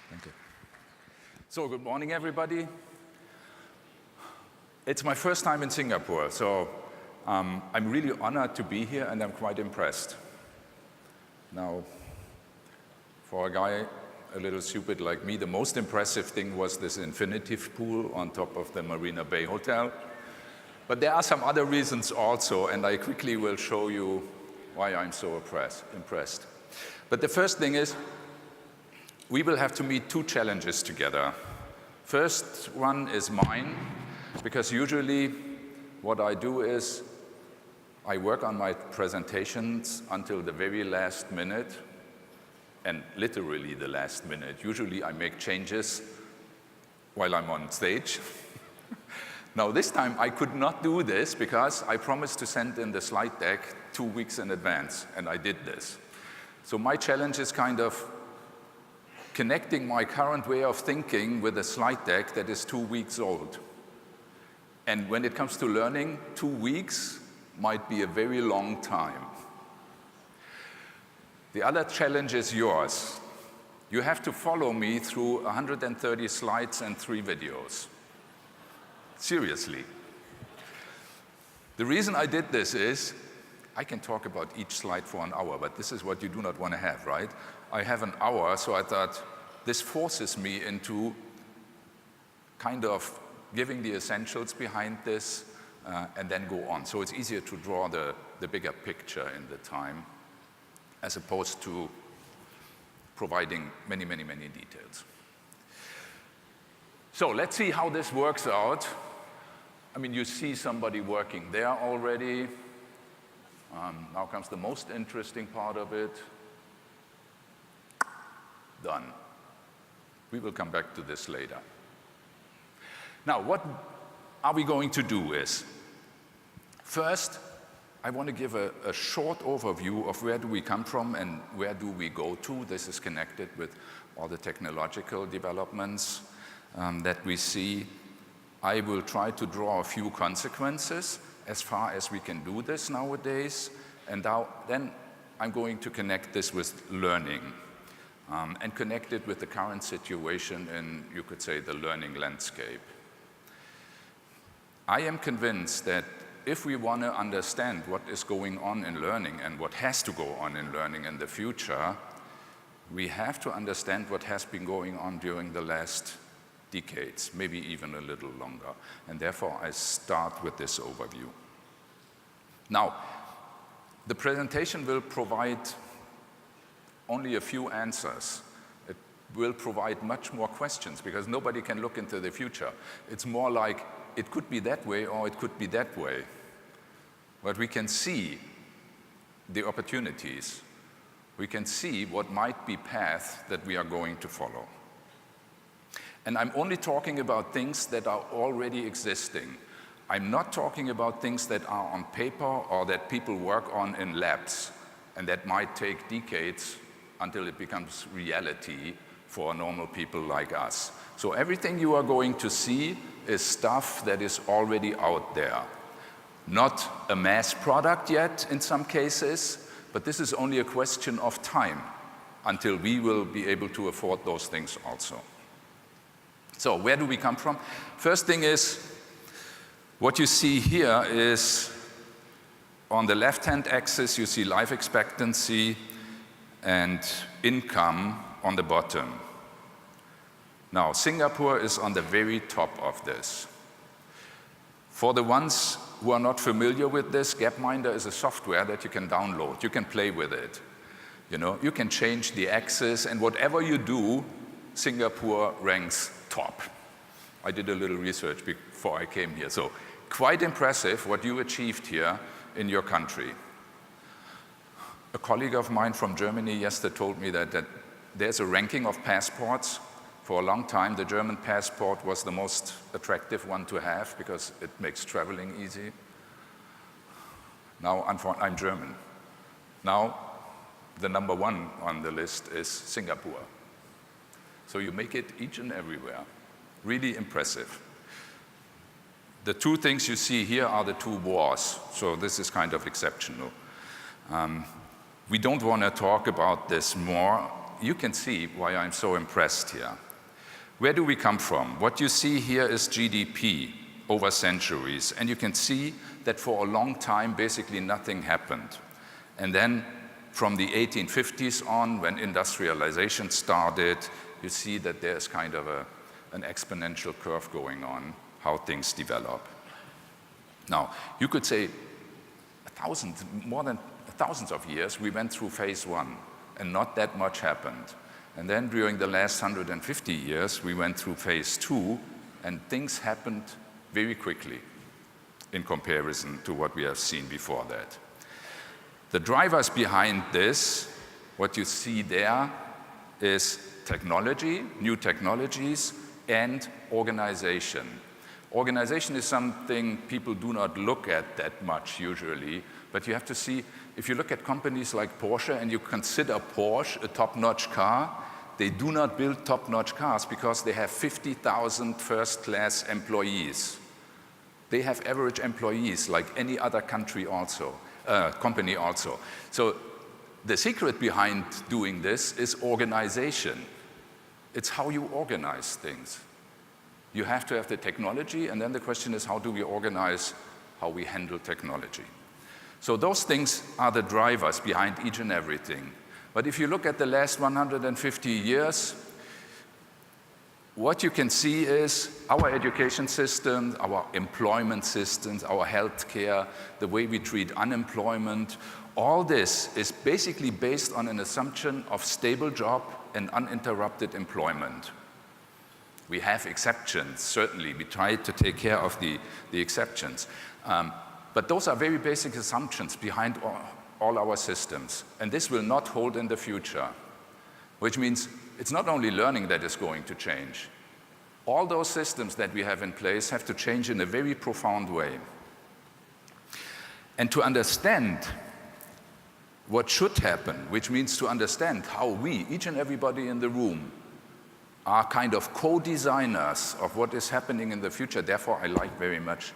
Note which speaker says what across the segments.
Speaker 1: Thank you. So, good morning, everybody. It's my first time in Singapore, so I'm really honored to be here, and I'm quite impressed. Now, for a guy a little stupid like me, the most impressive thing was this infinity pool on top of the Marina Bay Hotel. But there are some other reasons also, and I quickly will show you why I'm so impressed. But the first thing is, we will have to meet two challenges together. First one is mine, because usually what I do is I work on my presentations until the very last minute, and literally the last minute. Usually I make changes while I'm on stage. Now this time I could not do this because I promised to send in the slide deck 2 weeks in advance, and I did this. So my challenge is kind of connecting my current way of thinking with a slide deck that is 2 weeks old. And when it comes to learning, 2 weeks might be a very long time. The other challenge is yours. You have to follow me through 130 slides and 3 videos. Seriously. The reason I did this is, I can talk about each slide for an hour, but this is what you do not want to have, right? I have an hour, so I thought this forces me into kind of giving the essentials behind this and then go on. So it's easier to draw the bigger picture in the time as opposed to providing many, many, many details. So let's see how this works out. I mean, you see somebody working there already. Now comes the most interesting part of it. Done. We will come back to this later. Now, what are we going to do is, first, I want to give a short overview of where do we come from and where do we go to. This is connected with all the technological developments that we see. I will try to draw a few consequences as far as we can do this nowadays. And then I'm going to connect this with learning and connect it with the current situation in, you could say, the learning landscape. I am convinced that if we want to understand what is going on in learning and what has to go on in learning in the future, we have to understand what has been going on during the last decades, maybe even a little longer. And therefore, I start with this overview. Now, the presentation will provide only a few answers. It will provide much more questions because nobody can look into the future. It's more like it could be that way or it could be that way. But we can see the opportunities. We can see what might be paths that we are going to follow. And I'm only talking about things that are already existing. I'm not talking about things that are on paper or that people work on in labs and that might take decades until it becomes reality for normal people like us. So everything you are going to see is stuff that is already out there. Not a mass product yet in some cases, but this is only a question of time until we will be able to afford those things also. So where do we come from? First thing is, what you see here is on the left-hand axis, you see life expectancy and income on the bottom. Now, Singapore is on the very top of this. For the ones who are not familiar with this, Gapminder is a software that you can download. You can play with it. You know, you can change the axis, and whatever you do, Singapore ranks top. I did a little research before I came here, so quite impressive what you achieved here in your country. A colleague of mine from Germany yesterday told me that there's a ranking of passports. For a long time, the German passport was the most attractive one to have because it makes traveling easy. Now, I'm German. Now, the number one on the list is Singapore. So you make it each and everywhere. Really impressive. The two things you see here are the two wars, so this is kind of exceptional. We don't want to talk about this more you can see why I'm so impressed here. Where do we come from? What you see here is GDP over centuries, and you can see that for a long time, basically nothing happened. And then from the 1850s on, when industrialization started, you see that there's kind of an exponential curve going on, how things develop. Now, you could say more than thousands of years, we went through phase one, and not that much happened. And then during the last 150 years, we went through phase two, and things happened very quickly in comparison to what we have seen before that. The drivers behind this, what you see there, is technology, new technologies, and organization. Organization is something people do not look at that much usually, but you have to see, if you look at companies like Porsche and you consider Porsche a top-notch car, they do not build top-notch cars because they have 50,000 first-class employees. They have average employees like any other company also. So the secret behind doing this is organization. It's how you organize things. You have to have the technology, and then the question is, how do we organize how we handle technology? So those things are the drivers behind each and everything. But if you look at the last 150 years, what you can see is our education system, our employment systems, our healthcare, the way we treat unemployment, all this is basically based on an assumption of stable job and uninterrupted employment. We have exceptions, certainly. We try to take care of the exceptions. But those are very basic assumptions behind all our systems. And this will not hold in the future, which means it's not only learning that is going to change. All those systems that we have in place have to change in a very profound way. And to understand what should happen, which means to understand how we, each and everybody in the room, are kind of co-designers of what is happening in the future. Therefore, I like very much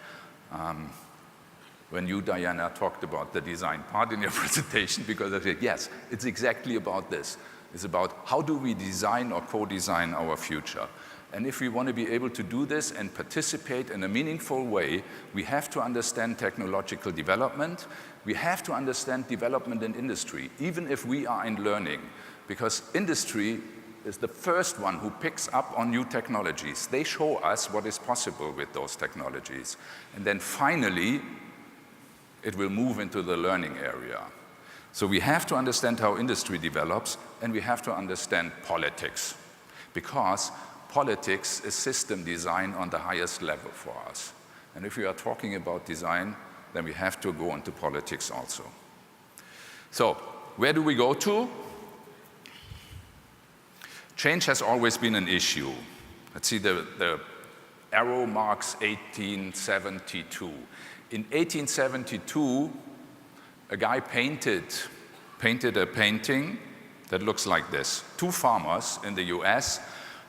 Speaker 1: when you, Diana, talked about the design part in your presentation, because I said, yes, it's exactly about this. It's about how do we design or co-design our future. And if we want to be able to do this and participate in a meaningful way, we have to understand technological development. We have to understand development in industry, even if we are in learning, because industry is the first one who picks up on new technologies. They show us what is possible with those technologies. And then finally, it will move into the learning area. So we have to understand how industry develops, and we have to understand politics, because politics is system design on the highest level for us. And if we are talking about design, then we have to go into politics also. So where do we go to? Change has always been an issue. Let's see, the arrow marks 1872. In 1872, a guy painted a painting that looks like this. Two farmers in the US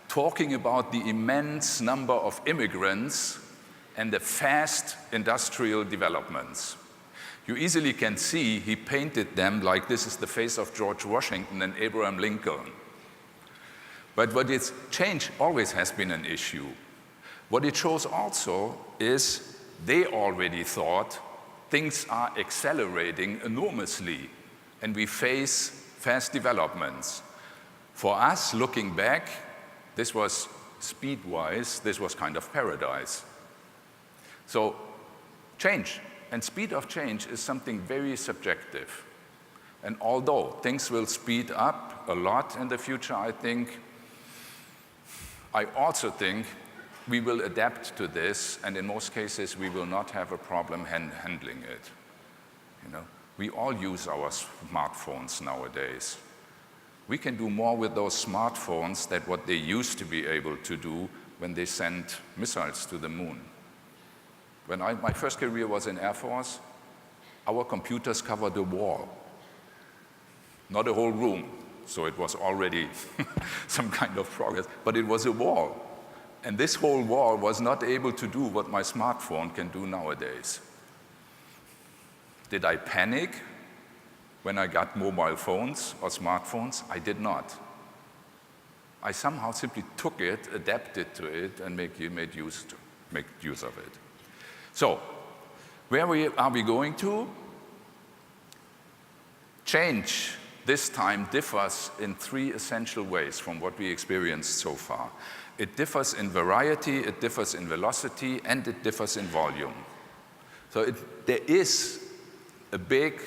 Speaker 1: talking about the immense number of immigrants and the fast industrial developments. You easily can see he painted them like this is the face of George Washington and Abraham Lincoln. But what is change always has been an issue. What it shows also is they already thought things are accelerating enormously, and we face fast developments. For us, looking back, this was speed-wise, this was kind of paradise. So change and speed of change is something very subjective. And although things will speed up a lot in the future, I also think we will adapt to this, and in most cases, we will not have a problem handling it. You know, we all use our smartphones nowadays. We can do more with those smartphones than what they used to be able to do when they sent missiles to the moon. When my first career was in Air Force, our computers covered a wall, not a whole room. So it was already some kind of progress, but it was a wall. And this whole wall was not able to do what my smartphone can do nowadays. Did I panic when I got mobile phones or smartphones? I did not. I somehow simply took it, adapted to it, and made use of it. So, where are we going to? Change this time differs in 3 essential ways from what we experienced so far. It differs in variety, it differs in velocity, and it differs in volume. So there is a big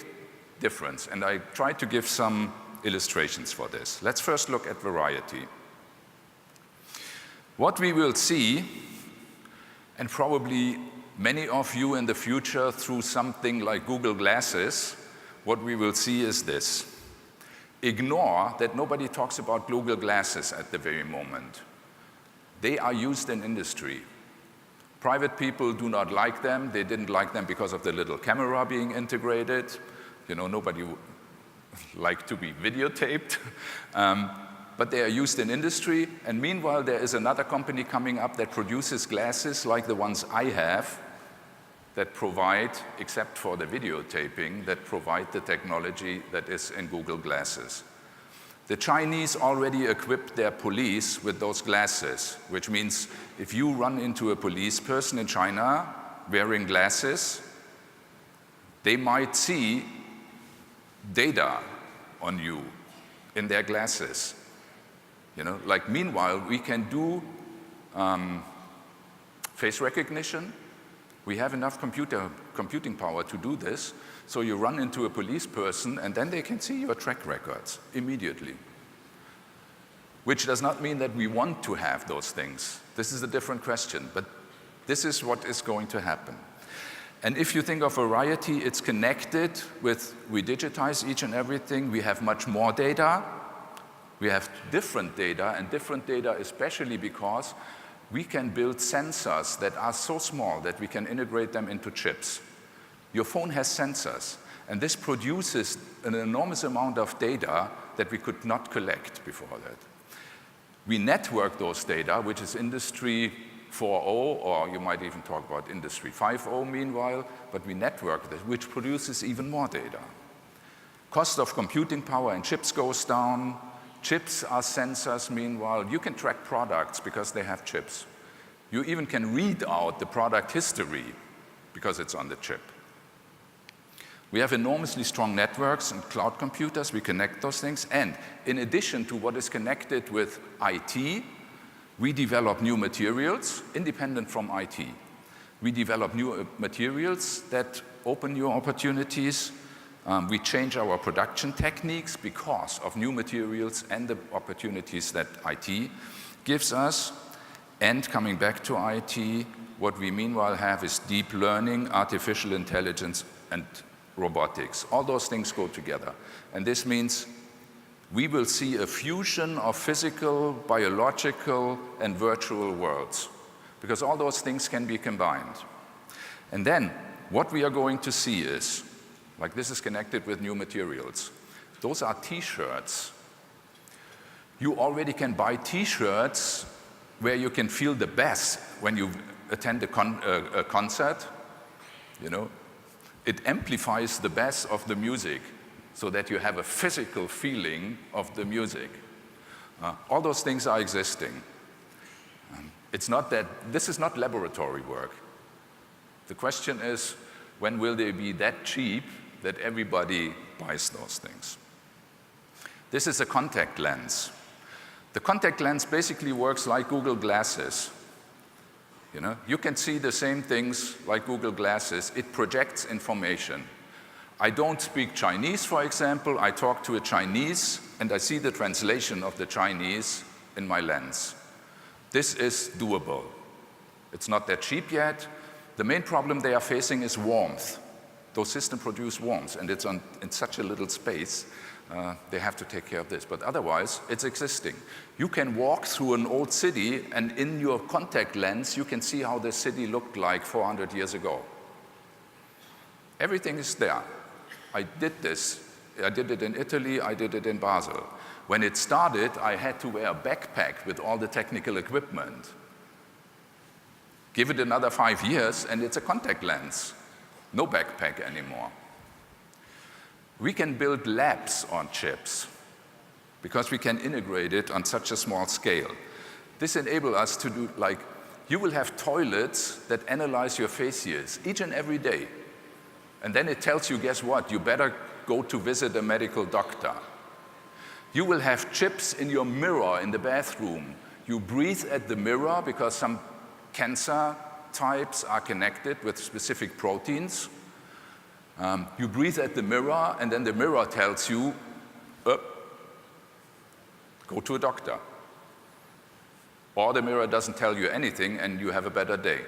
Speaker 1: difference, and I tried to give some illustrations for this. Let's first look at variety. What we will see, and probably many of you in the future through something like Google Glasses, what we will see is this. Ignore that nobody talks about Google Glasses at the very moment. They are used in industry. Private people do not like them. They didn't like them because of the little camera being integrated. Nobody would like to be videotaped. But they are used in industry. And meanwhile, there is another company coming up that produces glasses like the ones I have that provide, except for the videotaping, that provide the technology that is in Google Glasses. The Chinese already equipped their police with those glasses, which means if you run into a police person in China wearing glasses, they might see data on you in their glasses. Meanwhile, we can do face recognition. We have enough computing power to do this. So you run into a police person, and then they can see your track records immediately. Which does not mean that we want to have those things. This is a different question, but this is what is going to happen. And if you think of variety, it's connected with, we digitize each and everything, we have much more data, we have different data, and different data especially because we can build sensors that are so small that we can integrate them into chips. Your phone has sensors, and this produces an enormous amount of data that we could not collect before that. We network those data, which is Industry 4.0, or you might even talk about Industry 5.0 meanwhile, but we network this, which produces even more data. Cost of computing power and chips goes down. Chips are sensors meanwhile. You can track products because they have chips. You even can read out the product history because it's on the chip. We have enormously strong networks and cloud computers. We connect those things. And in addition to what is connected with IT, we develop new materials independent from IT. We develop new materials that open new opportunities. We change our production techniques because of new materials and the opportunities that IT gives us. And coming back to IT, what we meanwhile have is deep learning, artificial intelligence, and robotics. All those things go together. And this means we will see a fusion of physical, biological, and virtual worlds, because all those things can be combined. And then what we are going to see is, like this is connected with new materials. Those are T-shirts. You already can buy T-shirts where you can feel the best when you attend a concert. It amplifies the bass of the music so that you have a physical feeling of the music. All those things are existing. This is not laboratory work. The question is, when will they be that cheap that everybody buys those things? This is a contact lens. The contact lens basically works like Google Glasses. You can see the same things like Google Glasses. It projects information. I don't speak Chinese, for example. I talk to a Chinese, and I see the translation of the Chinese in my lens. This is doable. It's not that cheap yet. The main problem they are facing is warmth. Those systems produce warmth, and it's in such a little space. They have to take care of this. But otherwise, it's existing. You can walk through an old city, and in your contact lens, you can see how the city looked like 400 years ago. Everything is there. I did this. I did it in Italy. I did it in Basel. When it started, I had to wear a backpack with all the technical equipment. Give it another 5 years, and it's a contact lens. No backpack anymore. We can build labs on chips because we can integrate it on such a small scale. This enables us to do, like, you will have toilets that analyze your facies each and every day. And then it tells you, guess what, you better go to visit a medical doctor. You will have chips in your mirror in the bathroom. You breathe at the mirror because some cancer types are connected with specific proteins. You breathe at the mirror, and then the mirror tells you, go to a doctor. Or the mirror doesn't tell you anything, and you have a better day.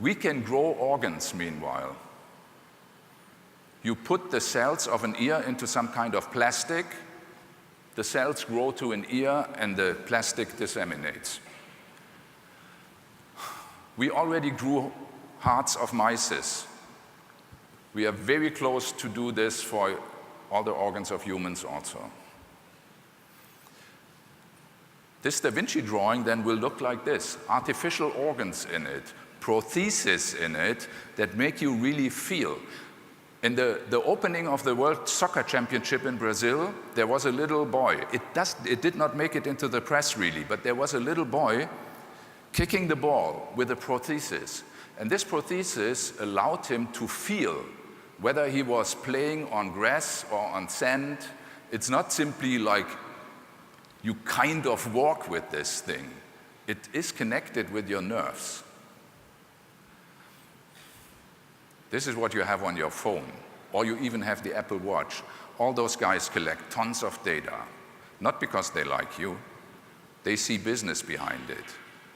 Speaker 1: We can grow organs, meanwhile. You put the cells of an ear into some kind of plastic, the cells grow to an ear, and the plastic disseminates. We already grew hearts of mice. We are very close to do this for all the organs of humans also. This Da Vinci drawing then will look like this: artificial organs in it, prostheses in it that make you really feel. In the opening of the World Soccer Championship in Brazil, there was a little boy. It did not make it into the press really, but there was a little boy kicking the ball with a prosthesis. And this prosthesis allowed him to feel whether he was playing on grass or on sand. It's not simply like you kind of walk with this thing. It is connected with your nerves. This is what you have on your phone, or you even have the Apple Watch. All those guys collect tons of data, not because they like you. They see business behind it.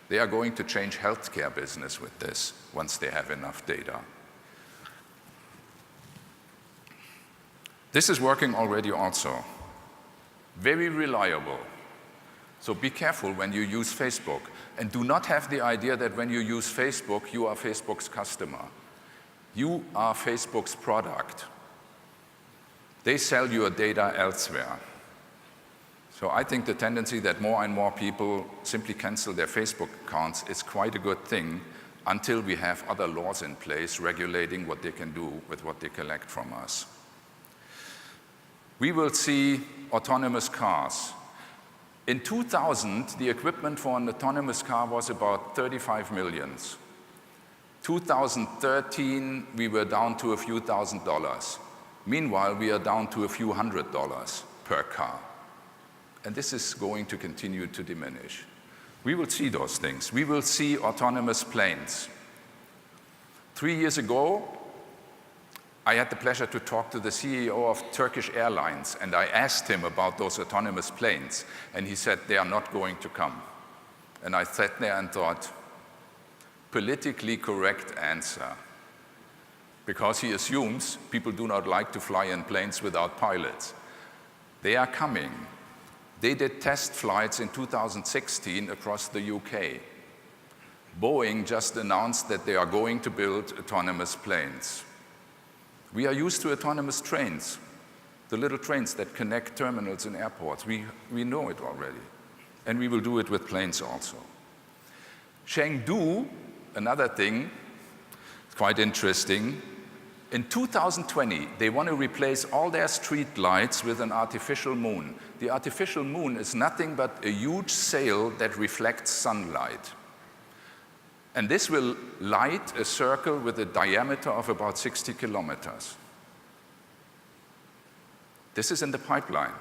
Speaker 1: They are going to change healthcare business with this once they have enough data. This is working already also. Very reliable. So be careful when you use Facebook. And do not have the idea that when you use Facebook, you are Facebook's customer. You are Facebook's product. They sell your data elsewhere. So I think the tendency that more and more people simply cancel their Facebook accounts is quite a good thing until we have other laws in place regulating what they can do with what they collect from us. We will see autonomous cars. In 2000, the equipment for an autonomous car was about 35 million. 2013, we were down to a few $1,000s. Meanwhile, we are down to a few $100 per car. And this is going to continue to diminish. We will see those things. We will see autonomous planes. 3 years ago, I had the pleasure to talk to the CEO of Turkish Airlines, and I asked him about those autonomous planes, and he said they are not going to come. And I sat there and thought, politically correct answer, because he assumes people do not like to fly in planes without pilots. They are coming. They did test flights in 2016 across the UK. Boeing just announced that they are going to build autonomous planes. We are used to autonomous trains, the little trains that connect terminals in airports. We know it already. And we will do it with planes also. Chengdu, another thing, it's quite interesting. In 2020, they want to replace all their street lights with an artificial moon. The artificial moon is nothing but a huge sail that reflects sunlight. And this will light a circle with a diameter of about 60 kilometers. This is in the pipeline.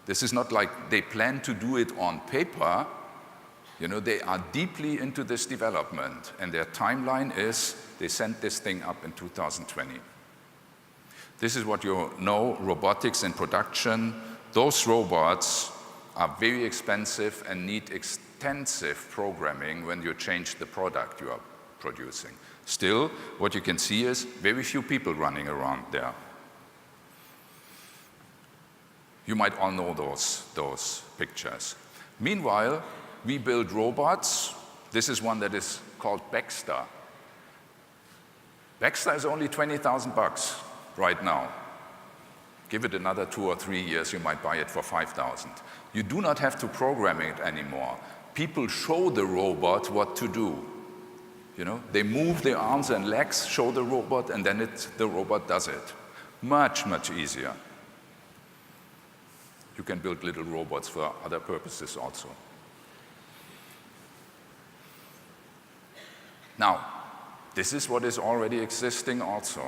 Speaker 1: This is not like they plan to do it on paper. You know, they are deeply into this development, and their timeline is they sent this thing up in 2020. This is what you know, robotics in production. Those robots are very expensive and need extensive programming when you change the product you are producing. Still, what you can see is very few people running around there. You might all know those pictures. Meanwhile, we build robots. This is one that is called Baxter. Baxter is only $20,000 right now. Give it another 2 or 3 years, you might buy it for $5,000. You do not have to program it anymore. People show the robot what to do. You know, they move their arms and legs, show the robot, and then the robot does it. Much, much easier. You can build little robots for other purposes also. Now, this is what is already existing also.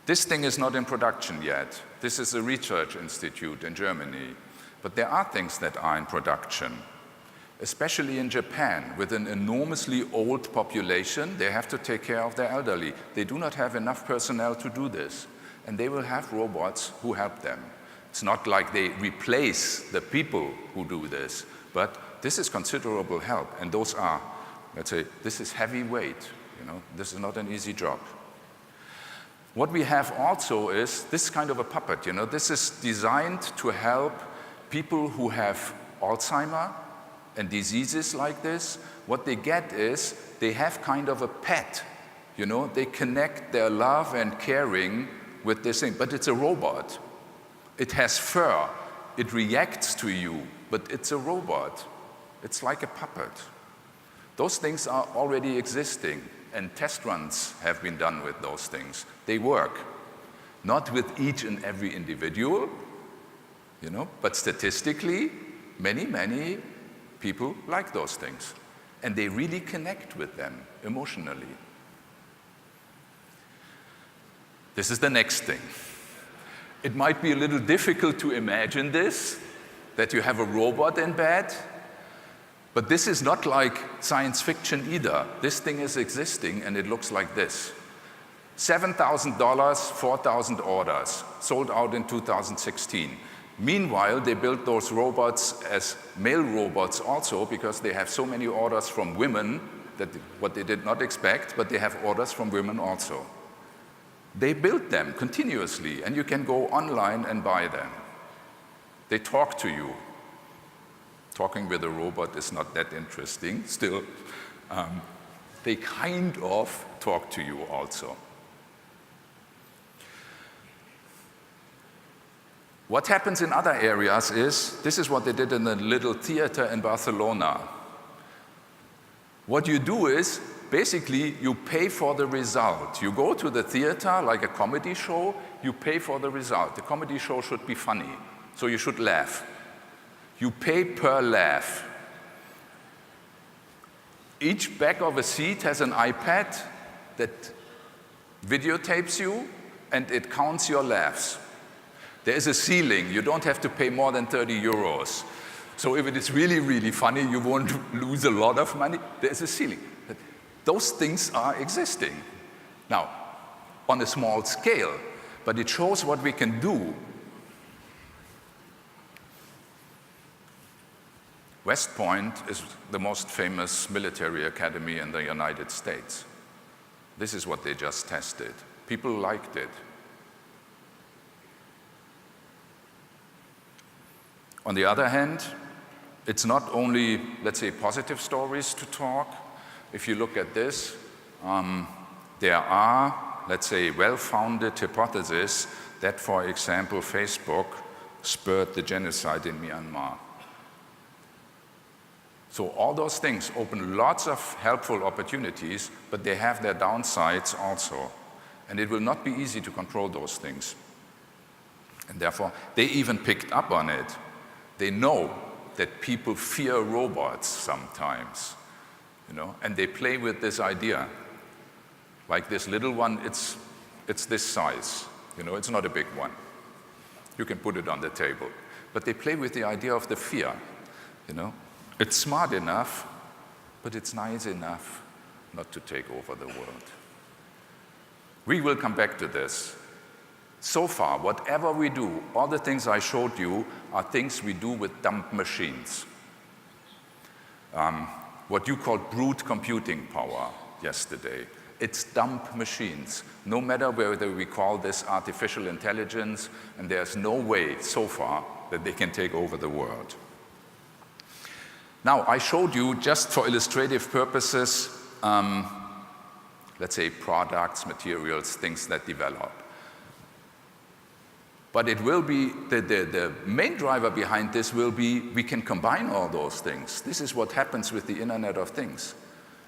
Speaker 1: This thing is not in production yet. This is a research institute in Germany. But there are things that are in production. Especially in Japan, with an enormously old population, they have to take care of their elderly. They do not have enough personnel to do this. And they will have robots who help them. It's not like they replace the people who do this, but this is considerable help. And those are, let's say, this is heavy weight. This is not an easy job. What we have also is this kind of a puppet. This is designed to help people who have Alzheimer's and diseases like this. What they get is they have kind of a pet. They connect their love and caring with this thing, but it's a robot. It has fur. It reacts to you, but it's a robot. It's like a puppet. Those things are already existing, and test runs have been done with those things. They work. Not with each and every individual, but statistically, many people like those things. And they really connect with them emotionally. This is the next thing. It might be a little difficult to imagine this, that you have a robot in bed, but this is not like science fiction either. This thing is existing and it looks like this. $7,000, 4,000 orders, sold out in 2016. Meanwhile, they built those robots as male robots also because they have so many orders from women that what they did not expect, but they have orders from women also. They build them continuously, and you can go online and buy them. They talk to you. Talking with a robot is not that interesting. Still, they kind of talk to you also. What happens in other areas is, this is what they did in a little theater in Barcelona. What you do is, basically, you pay for the result. You go to the theater, like a comedy show, you pay for the result. The comedy show should be funny, so you should laugh. You pay per laugh. Each back of a seat has an iPad that videotapes you, and it counts your laughs. There is a ceiling. You don't have to pay more than 30 euros. So if it is really funny, you won't lose a lot of money. There's a ceiling. Those things are existing. Now, on a small scale, but it shows what we can do. West Point is the most famous military academy in the United States. This is what they just tested. People liked it. On the other hand, it's not only, let's say, positive stories to talk. If you look at this, there are, let's say, well-founded hypotheses that, for example, Facebook spurred the genocide in Myanmar. So all those things open lots of helpful opportunities, but they have their downsides also. And it will not be easy to control those things. And therefore, they even picked up on it. They know that people fear robots sometimes, and they play with this idea. Like this little one, it's this size, it's not a big one. You can put it on the table. But they play with the idea of the fear, It's smart enough, but it's nice enough not to take over the world. We will come back to this. So far, whatever we do, all the things I showed you are things we do with dumb machines. What you called brute computing power yesterday. It's dumb machines, no matter whether we call this artificial intelligence, and there's no way so far that they can take over the world. Now, I showed you, just for illustrative purposes, let's say products, materials, things that develop. But it will be, the main driver behind this will be, we can combine all those things. This is what happens with the Internet of Things.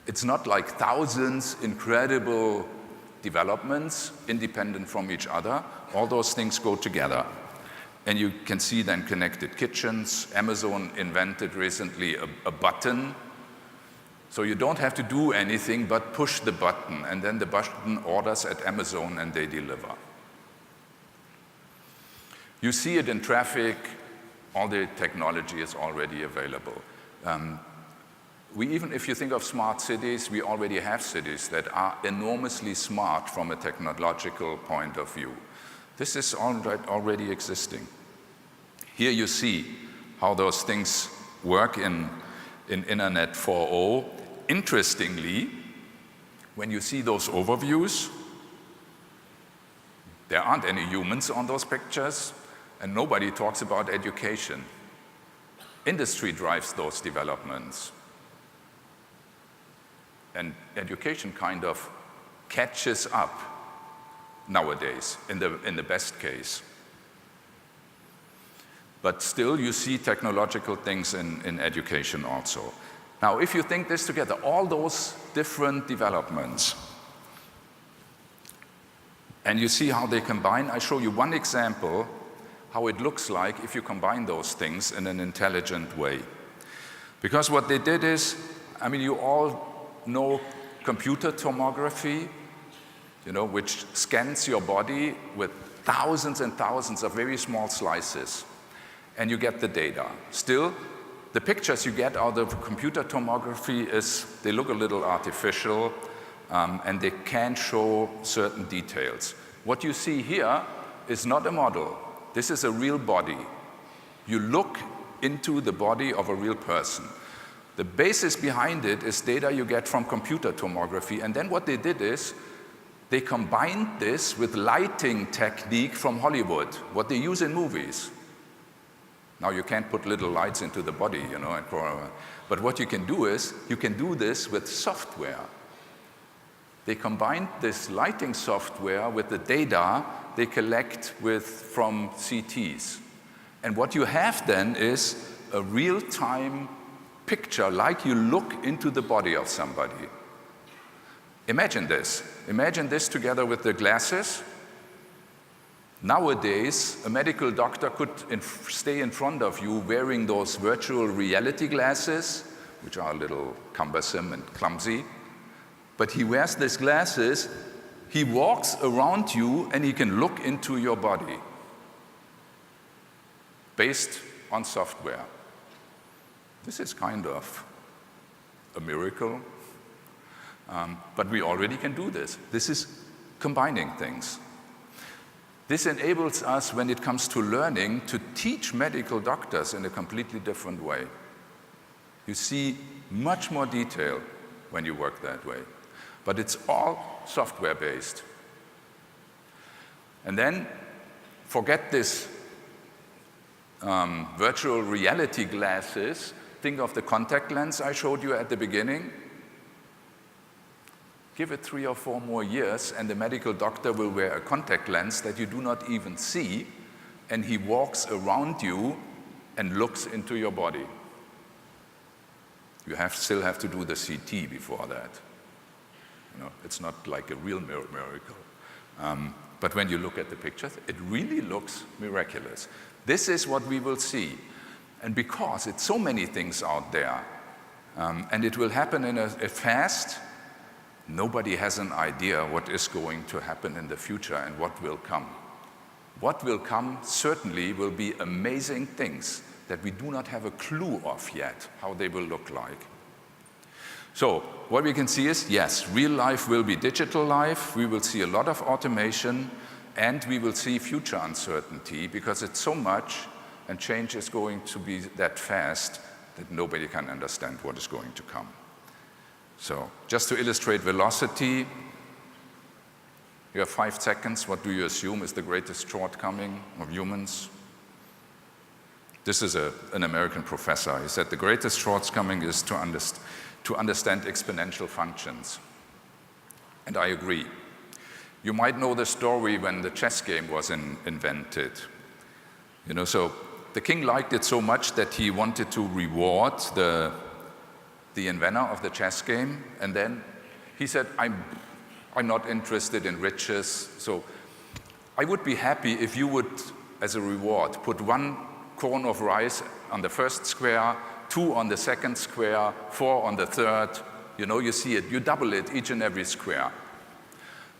Speaker 1: It's not like thousands incredible developments independent from each other. All those things go together. And you can see then connected kitchens. Amazon invented recently a button. So you don't have to do anything but push the button, and then the button orders at Amazon and they deliver. You see it in traffic. All the technology is already available. Even if you think of smart cities, we already have cities that are enormously smart from a technological point of view. This is already existing. Here you see how those things work in Internet 4.0. Interestingly, when you see those overviews, there aren't any humans on those pictures, and nobody talks about education. Industry drives those developments. And education kind of catches up nowadays, in the best case. But still, you see technological things in education also. Now, if you think this together, all those different developments, and you see how they combine, I show you one example how it looks like if you combine those things in an intelligent way. Because what they did is, I mean, you all know computer tomography, which scans your body with thousands and thousands of very small slices, and you get the data. Still, the pictures you get out of computer tomography they look a little artificial, and they can't show certain details. What you see here is not a model. This is a real body. You look into the body of a real person. The basis behind it is data you get from computer tomography, and then what they did is they combined this with lighting technique from Hollywood, what they use in movies. Now you can't put little lights into the body, but what you can do is you can do this with software. They combined this lighting software with the data they collect from CTs. And what you have then is a real-time picture, like you look into the body of somebody. Imagine this. Imagine this together with the glasses. Nowadays, a medical doctor could stay in front of you wearing those virtual reality glasses, which are a little cumbersome and clumsy. But he wears these glasses, he walks around you, and he can look into your body based on software. This is kind of a miracle, but we already can do this. This is combining things. This enables us, when it comes to learning, to teach medical doctors in a completely different way. You see much more detail when you work that way. But it's all software-based. And then forget this virtual reality glasses. Think of the contact lens I showed you at the beginning. Give it 3 or 4 more years, and the medical doctor will wear a contact lens that you do not even see, and he walks around you and looks into your body. You still have to do the CT before that. It's not like a real miracle. But when you look at the pictures, it really looks miraculous. This is what we will see. And because it's so many things out there, and it will happen in a fast, nobody has an idea what is going to happen in the future and what will come. What will come certainly will be amazing things that we do not have a clue of yet, how they will look like. So what we can see is, yes, real life will be digital life. We will see a lot of automation, and we will see future uncertainty because it's so much, and change is going to be that fast that nobody can understand what is going to come. So just to illustrate velocity, you have 5 seconds. What do you assume is the greatest shortcoming of humans? This is an American professor. He said the greatest shortcoming is to understand exponential functions. And I agree. You might know the story when the chess game was invented. So the king liked it so much that he wanted to reward the inventor of the chess game, and then he said, I'm not interested in riches, so I would be happy if you would as a reward. Put 1 cone of rice on the first square, 2 on the second square, 4 on the third. You know, you see it, you double it each and every square.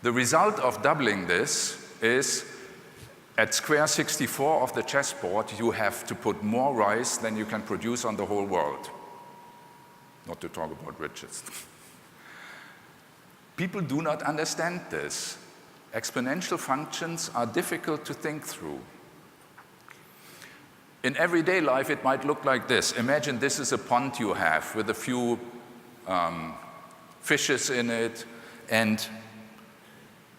Speaker 1: The result of doubling this is at square 64 of the chessboard, you have to put more rice than you can produce on the whole world. Not to talk about riches. People do not understand this. Exponential functions are difficult to think through. In everyday life, it might look like this. Imagine this is a pond you have with a few fishes in it, and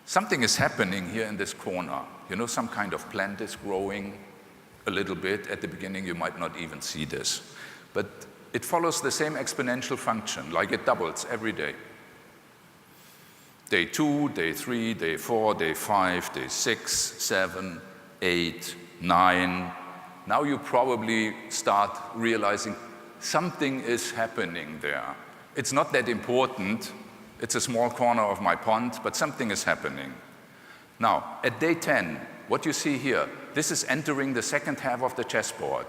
Speaker 1: something is happening here in this corner. You know, some kind of plant is growing a little bit. At the beginning, you might not even see this. But it follows the same exponential function, like it doubles every day. Day 2, day 3, day 4, day 5, day 6, 7, 8, 9. Now you probably start realizing something is happening there. It's not that important. It's a small corner of my pond, but something is happening. Now, at day 10, what you see here, this is entering the second half of the chessboard,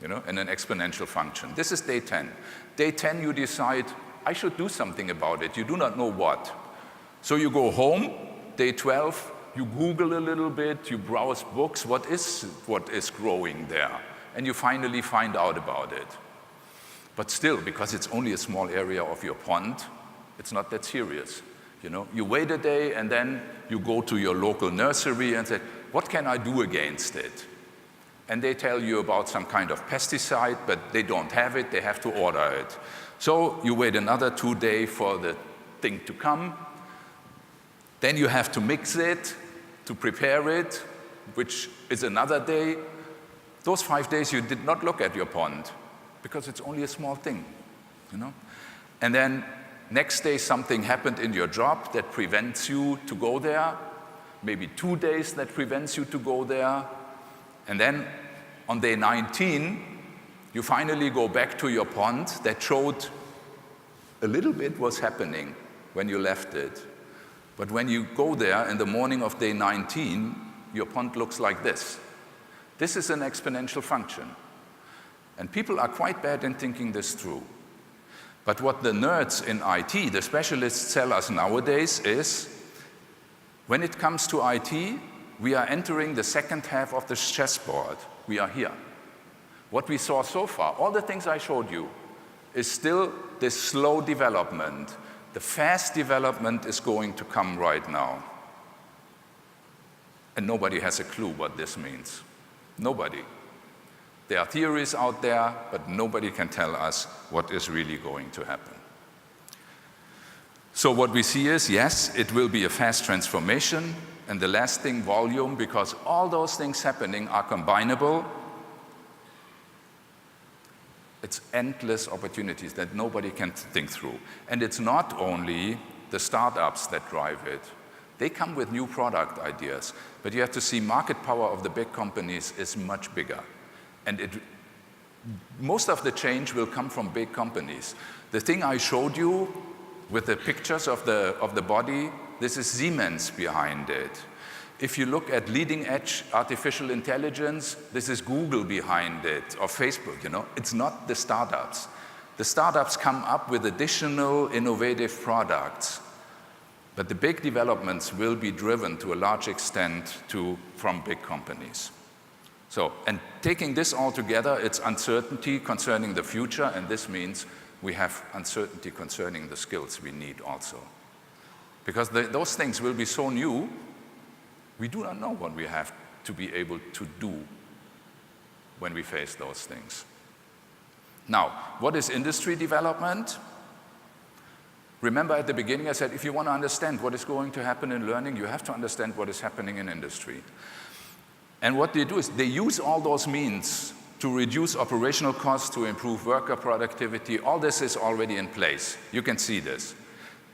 Speaker 1: you know, in an exponential function. This is day 10. Day 10, you decide, I should do something about it. You do not know what. So you go home. Day 12, you Google a little bit, you browse books, what is growing there? And you finally find out about it. But still, because it's only a small area of your pond, it's not that serious. You know, you wait a day and then you go to your local nursery and say, what can I do against it? And they tell you about some kind of pesticide, but they don't have it, they have to order it. So you wait another 2 days for the thing to come. Then you have to mix it, to prepare it, which is another day. Those 5 days you did not look at your pond because it's only a small thing, you know? And then next day something happened in your job that prevents you to go there. Maybe 2 days that prevents you to go there. And then on day 19, you finally go back to your pond that showed a little bit was happening when you left it. But when you go there in the morning of day 19, your pond looks like this. This is an exponential function. And people are quite bad in thinking this through. But what the nerds in IT, the specialists, tell us nowadays is, when it comes to IT, we are entering the second half of the chessboard. We are here. What we saw so far, all the things I showed you, is still this slow development. The fast development is going to come right now. And nobody has a clue what this means. Nobody. There are theories out there, but nobody can tell us what is really going to happen. So what we see is, yes, it will be a fast transformation. And the last thing, volume, because all those things happening are combinable. It's endless opportunities that nobody can think through. And it's not only the startups that drive it. They come with new product ideas. But you have to see market power of the big companies is much bigger. And most of the change will come from big companies. The thing I showed you with the pictures of the body, this is Siemens behind it. If you look at leading-edge artificial intelligence, this is Google behind it, or Facebook, you know. It's not the startups. The startups come up with additional innovative products. But the big developments will be driven to a large extent from big companies. So, and taking this all together, it's uncertainty concerning the future, and this means we have uncertainty concerning the skills we need also. Because those things will be so new, we do not know what we have to be able to do when we face those things. Now, what is industry development? Remember at the beginning I said, if you want to understand what is going to happen in learning, you have to understand what is happening in industry. And what they do is they use all those means to reduce operational costs, to improve worker productivity. All this is already in place. You can see this.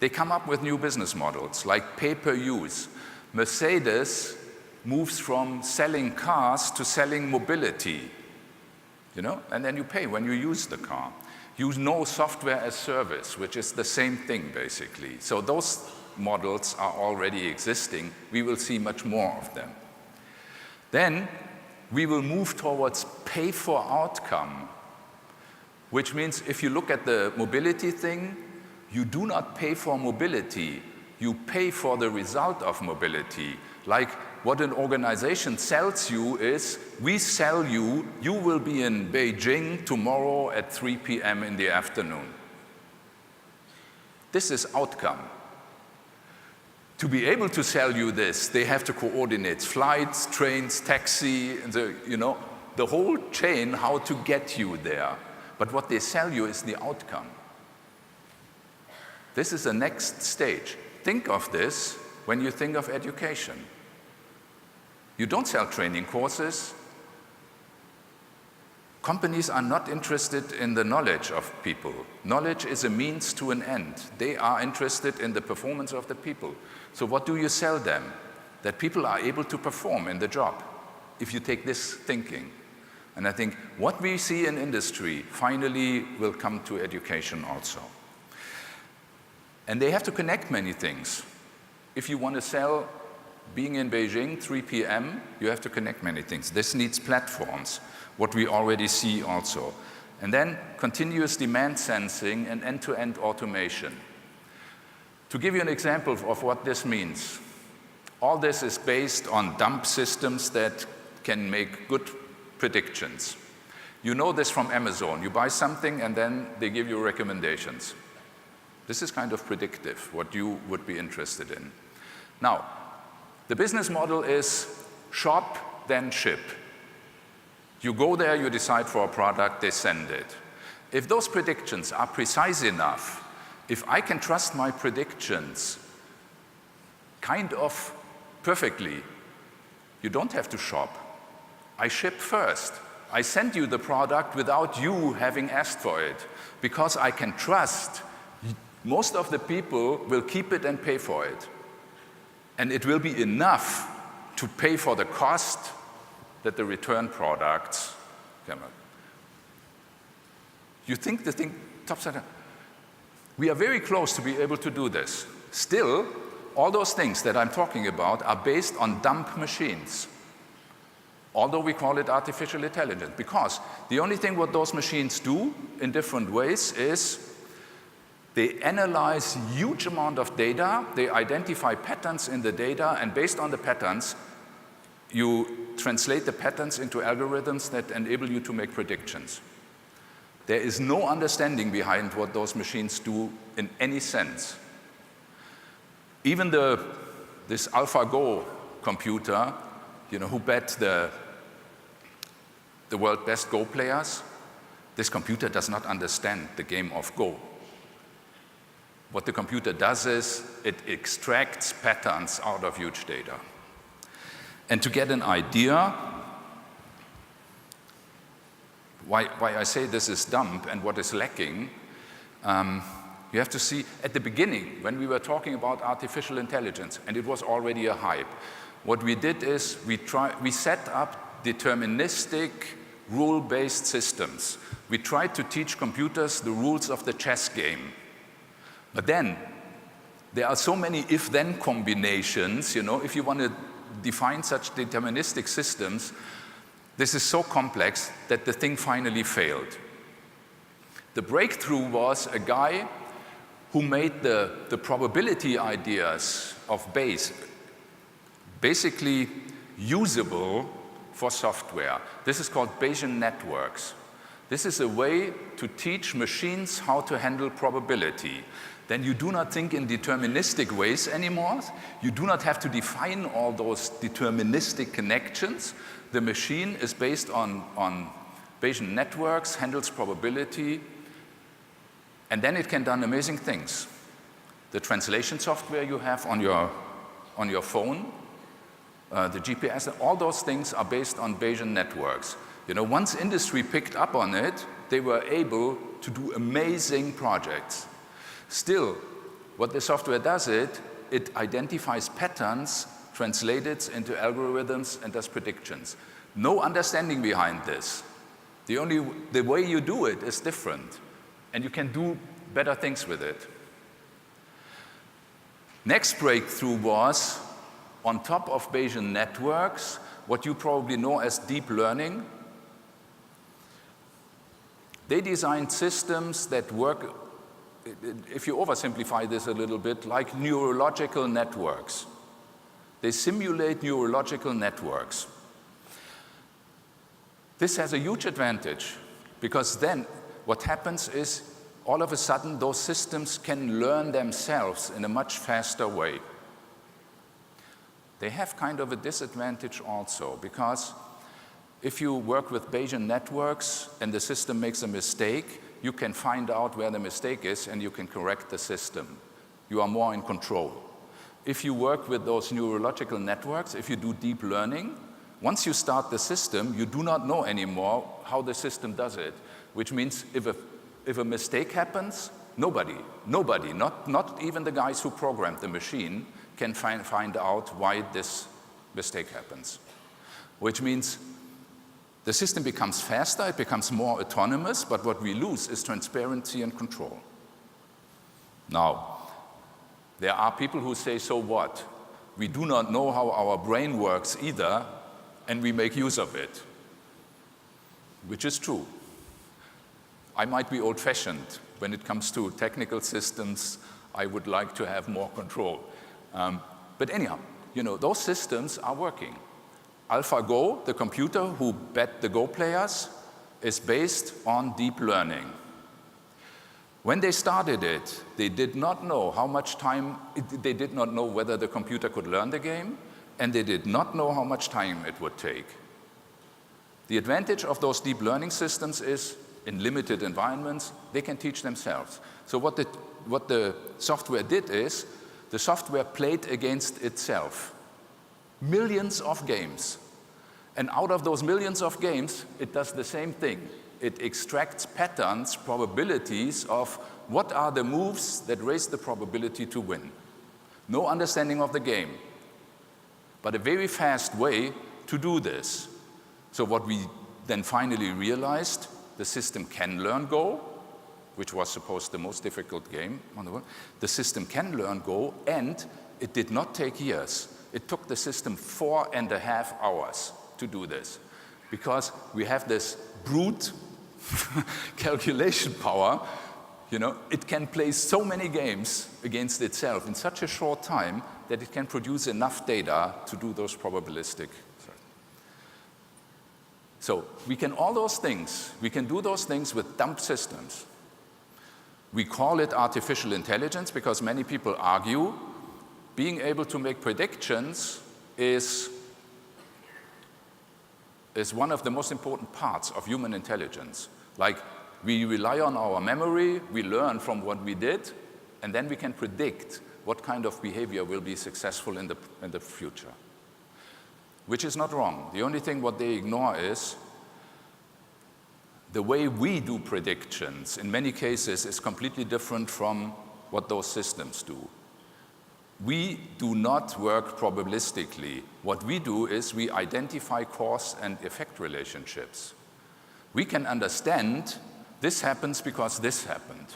Speaker 1: They come up with new business models like pay-per-use. Mercedes moves from selling cars to selling mobility, you know, and then you pay when you use the car. You know software as service, which is the same thing basically. So those models are already existing. We will see much more of them. Then we will move towards pay for outcome, which means if you look at the mobility thing, you do not pay for mobility, you pay for the result of mobility. Like what an organization sells you is, we sell you, you will be in Beijing tomorrow at 3 p.m. in the afternoon. This is outcome. To be able to sell you this, they have to coordinate flights, trains, taxi, the whole chain, how to get you there. But what they sell you is the outcome. This is the next stage. Think of this when you think of education. You don't sell training courses. Companies are not interested in the knowledge of people. Knowledge is a means to an end. They are interested in the performance of the people. So what do you sell them? That people are able to perform in the job, if you take this thinking. And I think what we see in industry finally will come to education also. And they have to connect many things. If you want to sell being in Beijing, 3 p.m., you have to connect many things. This needs platforms, what we already see also. And then continuous demand sensing and end-to-end automation. To give you an example of what this means, all this is based on dump systems that can make good predictions. You know this from Amazon. You buy something and then they give you recommendations. This is kind of predictive, what you would be interested in. Now, the business model is shop, then ship. You go there, you decide for a product, they send it. If those predictions are precise enough, if I can trust my predictions kind of perfectly, you don't have to shop. I ship first. I send you the product without you having asked for it, because I can trust most of the people will keep it and pay for it. And it will be enough to pay for the cost that the return products come out. You think the thing topside down? We are very close to be able to do this. Still, all those things that I'm talking about are based on dump machines. Although we call it artificial intelligence, because the only thing what those machines do in different ways is they analyze huge amount of data, they identify patterns in the data, and based on the patterns, you translate the patterns into algorithms that enable you to make predictions. There is no understanding behind what those machines do in any sense. Even this AlphaGo computer, who bet the world's best Go players, this computer does not understand the game of Go. What the computer does is it extracts patterns out of huge data. And to get an idea why I say this is dump and what is lacking, you have to see at the beginning when we were talking about artificial intelligence, and it was already a hype. What we did is we set up deterministic rule-based systems. We tried to teach computers the rules of the chess game. But then, there are so many if-then combinations, if you want to define such deterministic systems, this is so complex that the thing finally failed. The breakthrough was a guy who made the probability ideas of Bayes basically usable for software. This is called Bayesian networks. This is a way to teach machines how to handle probability. Then you do not think in deterministic ways anymore. You do not have to define all those deterministic connections. The machine is based on Bayesian networks, handles probability, and then it can do amazing things. The translation software you have on your phone, the GPS, all those things are based on Bayesian networks. Once industry picked up on it, they were able to do amazing projects. Still, what the software does it identifies patterns, translates it into algorithms, and does predictions. No understanding behind this. The way you do it is different, and you can do better things with it. Next breakthrough was, on top of Bayesian networks, what you probably know as deep learning. They designed systems that work, if you oversimplify this a little bit, like neurological networks. They simulate neurological networks. This has a huge advantage, because then what happens is all of a sudden those systems can learn themselves in a much faster way. They have kind of a disadvantage also, because if you work with Bayesian networks and the system makes a mistake, you can find out where the mistake is and you can correct the system. You are more in control. If you work with those neurological networks, if you do deep learning, once you start the system, you do not know anymore how the system does it, which means if a mistake happens, nobody, not even the guys who programmed the machine, can find out why this mistake happens. Which means the system becomes faster, it becomes more autonomous, but what we lose is transparency and control. Now, there are people who say, so what? We do not know how our brain works either, and we make use of it, which is true. I might be old-fashioned. When it comes to technical systems, I would like to have more control. But anyhow, those systems are working. AlphaGo, the computer who bet the Go players, is based on deep learning. When they started it, they did not know how much time, they did not know whether the computer could learn the game, and they did not know how much time it would take. The advantage of those deep learning systems is, in limited environments, they can teach themselves. So what the software did is, the software played against itself. Millions of games. And out of those millions of games, it does the same thing. It extracts patterns, probabilities of what are the moves that raise the probability to win. No understanding of the game, but a very fast way to do this. So what we then finally realized, the system can learn Go, which was supposed the most difficult game on the world. The system can learn Go, and it did not take years. It took the system 4.5 hours to do this, because we have this brute calculation power. It can play so many games against itself in such a short time that it can produce enough data to do those probabilistic. So we can do those things with dumb systems. We call it artificial intelligence because many people argue being able to make predictions is one of the most important parts of human intelligence. Like, we rely on our memory, we learn from what we did, and then we can predict what kind of behavior will be successful in the future. Which is not wrong. The only thing what they ignore is the way we do predictions, in many cases, is completely different from what those systems do. We do not work probabilistically. What we do is we identify cause and effect relationships. We can understand this happens because this happened.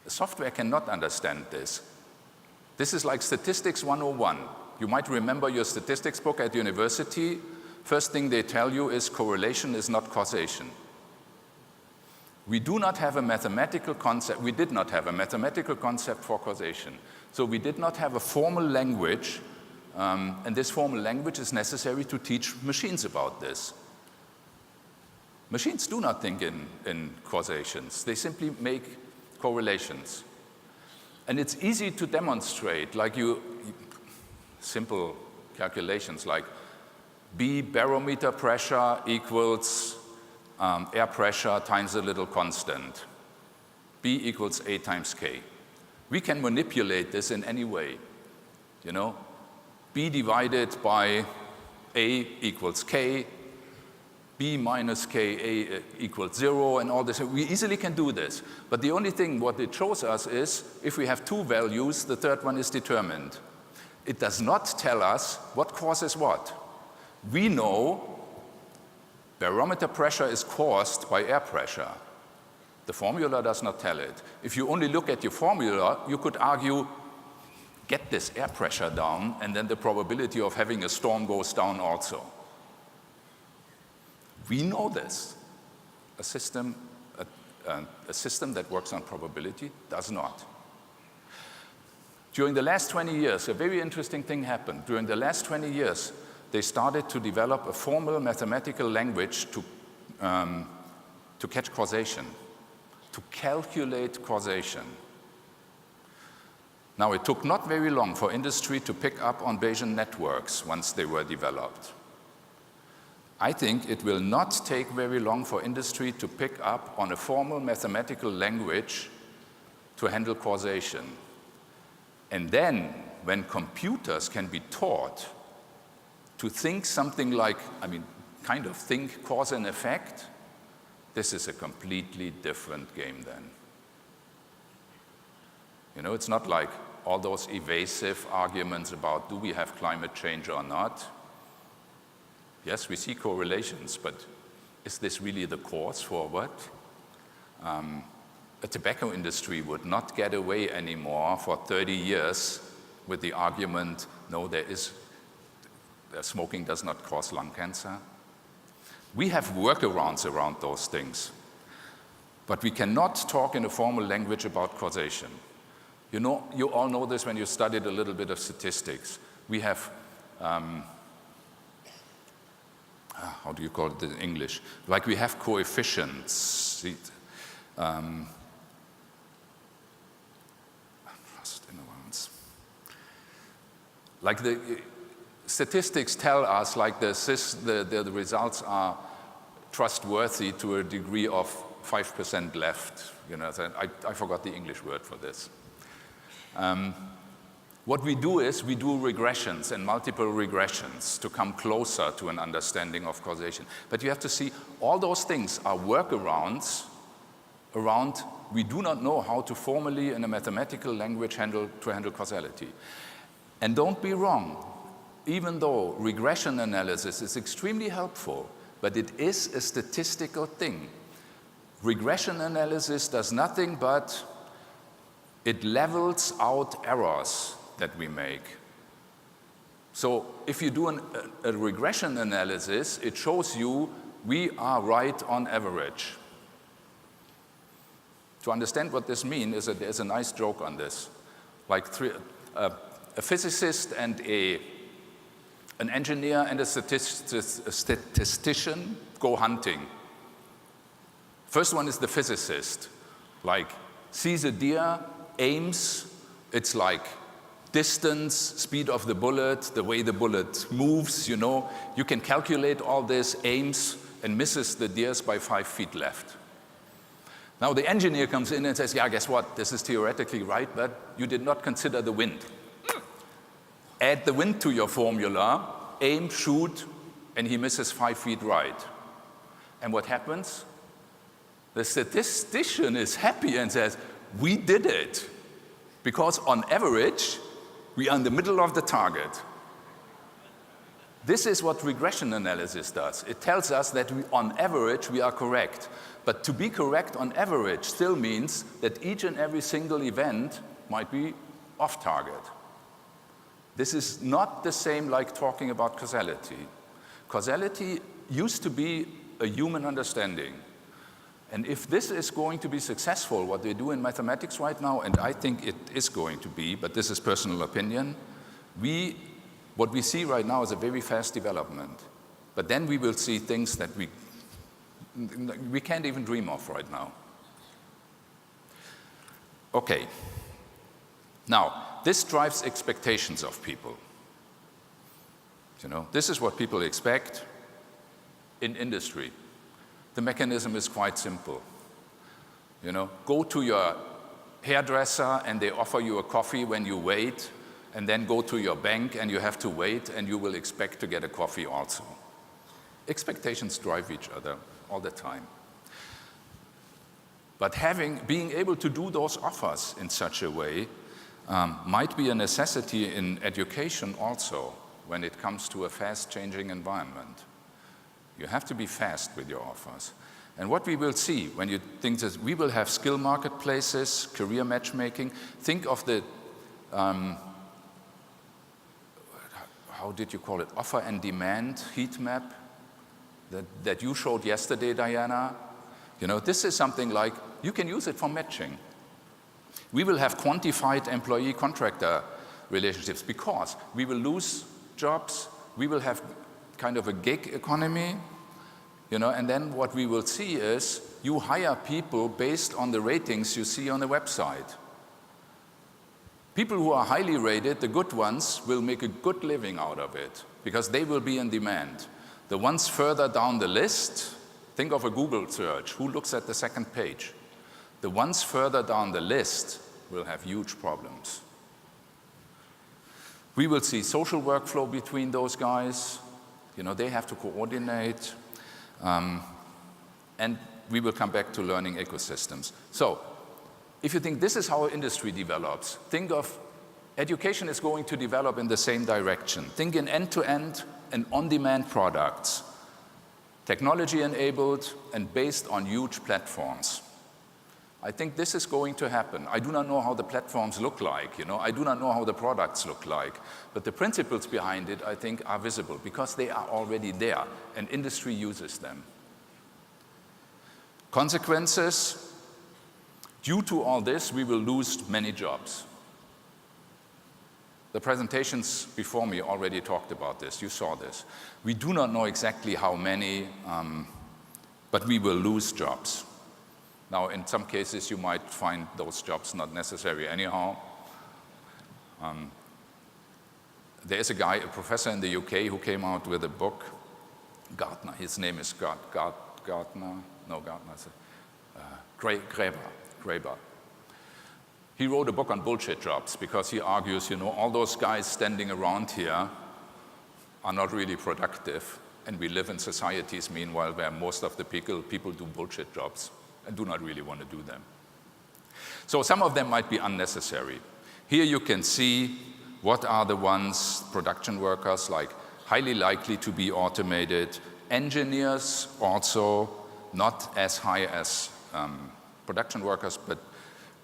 Speaker 1: The software cannot understand this. This is like statistics 101. You might remember your statistics book at university. First thing they tell you is correlation is not causation. We do not have a mathematical concept. We did not have a mathematical concept for causation. So we did not have a formal language, and this formal language is necessary to teach machines about this. Machines do not think in causations. They simply make correlations. And it's easy to demonstrate, like simple calculations like B barometer pressure equals air pressure times a little constant. B equals A times K. We can manipulate this in any way. B divided by A equals K, B minus K, A equals 0, and all this. We easily can do this. But the only thing what it shows us is, if we have two values, the third one is determined. It does not tell us what causes what. We know barometer pressure is caused by air pressure. The formula does not tell it. If you only look at your formula, you could argue, get this air pressure down, and then the probability of having a storm goes down also. We know this. A system that works on probability does not. During the last 20 years, a very interesting thing happened. During the last 20 years, they started to develop a formal mathematical language to catch causation, to calculate causation. Now, it took not very long for industry to pick up on Bayesian networks once they were developed. I think it will not take very long for industry to pick up on a formal mathematical language to handle causation. And then, when computers can be taught to think something like, kind of think cause and effect, this is a completely different game then. It's not like all those evasive arguments about do we have climate change or not. Yes, we see correlations, but is this really the cause for what? A tobacco industry would not get away anymore for 30 years with the argument, no, smoking does not cause lung cancer. We have workarounds around those things, but we cannot talk in a formal language about causation. You all know this when you studied a little bit of statistics. We have, how do you call it in English? Like we have coefficients. Like the statistics tell us, like the results are trustworthy to a degree of 5% left. I forgot the English word for this. What we do is we do regressions and multiple regressions to come closer to an understanding of causation. But you have to see all those things are workarounds around we do not know how to formally in a mathematical language handle causality. And don't be wrong, even though regression analysis is extremely helpful, but it is a statistical thing. Regression analysis does nothing but it levels out errors that we make. So if you do a regression analysis, it shows you we are right on average. To understand what this means, there's a nice joke on this. Like a physicist and an engineer and a statistician go hunting. First one is the physicist, like sees a deer, aims, it's like distance, speed of the bullet, the way the bullet moves, you can calculate all this, aims, and misses the deers by 5 feet left. Now the engineer comes in and says, yeah, guess what, this is theoretically right, but you did not consider the wind. Add the wind to your formula, aim, shoot, and he misses 5 feet right. And what happens? The statistician is happy and says, we did it, because on average, we are in the middle of the target. This is what regression analysis does. It tells us that on average, we are correct. But to be correct on average still means that each and every single event might be off target. This is not the same like talking about causality. Causality used to be a human understanding. And if this is going to be successful, what they do in mathematics right now, and I think it is going to be, but this is personal opinion, what we see right now is a very fast development. But then we will see things that we can't even dream of right now. Okay. Now, this drives expectations of people. This is what people expect in industry. The mechanism is quite simple. Go to your hairdresser and they offer you a coffee when you wait, and then go to your bank and you have to wait and you will expect to get a coffee also. Expectations drive each other all the time. But being able to do those offers in such a way might be a necessity in education also when it comes to a fast-changing environment. You have to be fast with your offers. And what we will see when you think that we will have skill marketplaces, career matchmaking, think of the, how did you call it, offer and demand heat map. that you showed yesterday, Diana, this is something like, you can use it for matching. We will have quantified employee-contractor relationships because we will lose jobs, we will have kind of a gig economy, and then what we will see is you hire people based on the ratings you see on the website. People who are highly rated, the good ones, will make a good living out of it because they will be in demand. The ones further down the list, think of a Google search, who looks at the second page? The ones further down the list will have huge problems. We will see social workflow between those guys. They have to coordinate. And we will come back to learning ecosystems. So, if you think this is how industry develops, think of education is going to develop in the same direction. Think in end-to-end and on-demand products, technology-enabled and based on huge platforms. I think this is going to happen. I do not know how the platforms look like, I do not know how the products look like, but the principles behind it, I think, are visible because they are already there and industry uses them. Consequences, due to all this, we will lose many jobs. The presentations before me already talked about this, you saw this. We do not know exactly how many, but we will lose jobs. Now, in some cases, you might find those jobs not necessary anyhow. There is a guy, a professor in the UK, who came out with a book, Gartner, his name is Graeber. He wrote a book on bullshit jobs because he argues, all those guys standing around here are not really productive, and we live in societies, meanwhile, where most of the people do bullshit jobs and do not really want to do them. So some of them might be unnecessary. Here you can see what are the ones, production workers, like highly likely to be automated, engineers also not as high as production workers, but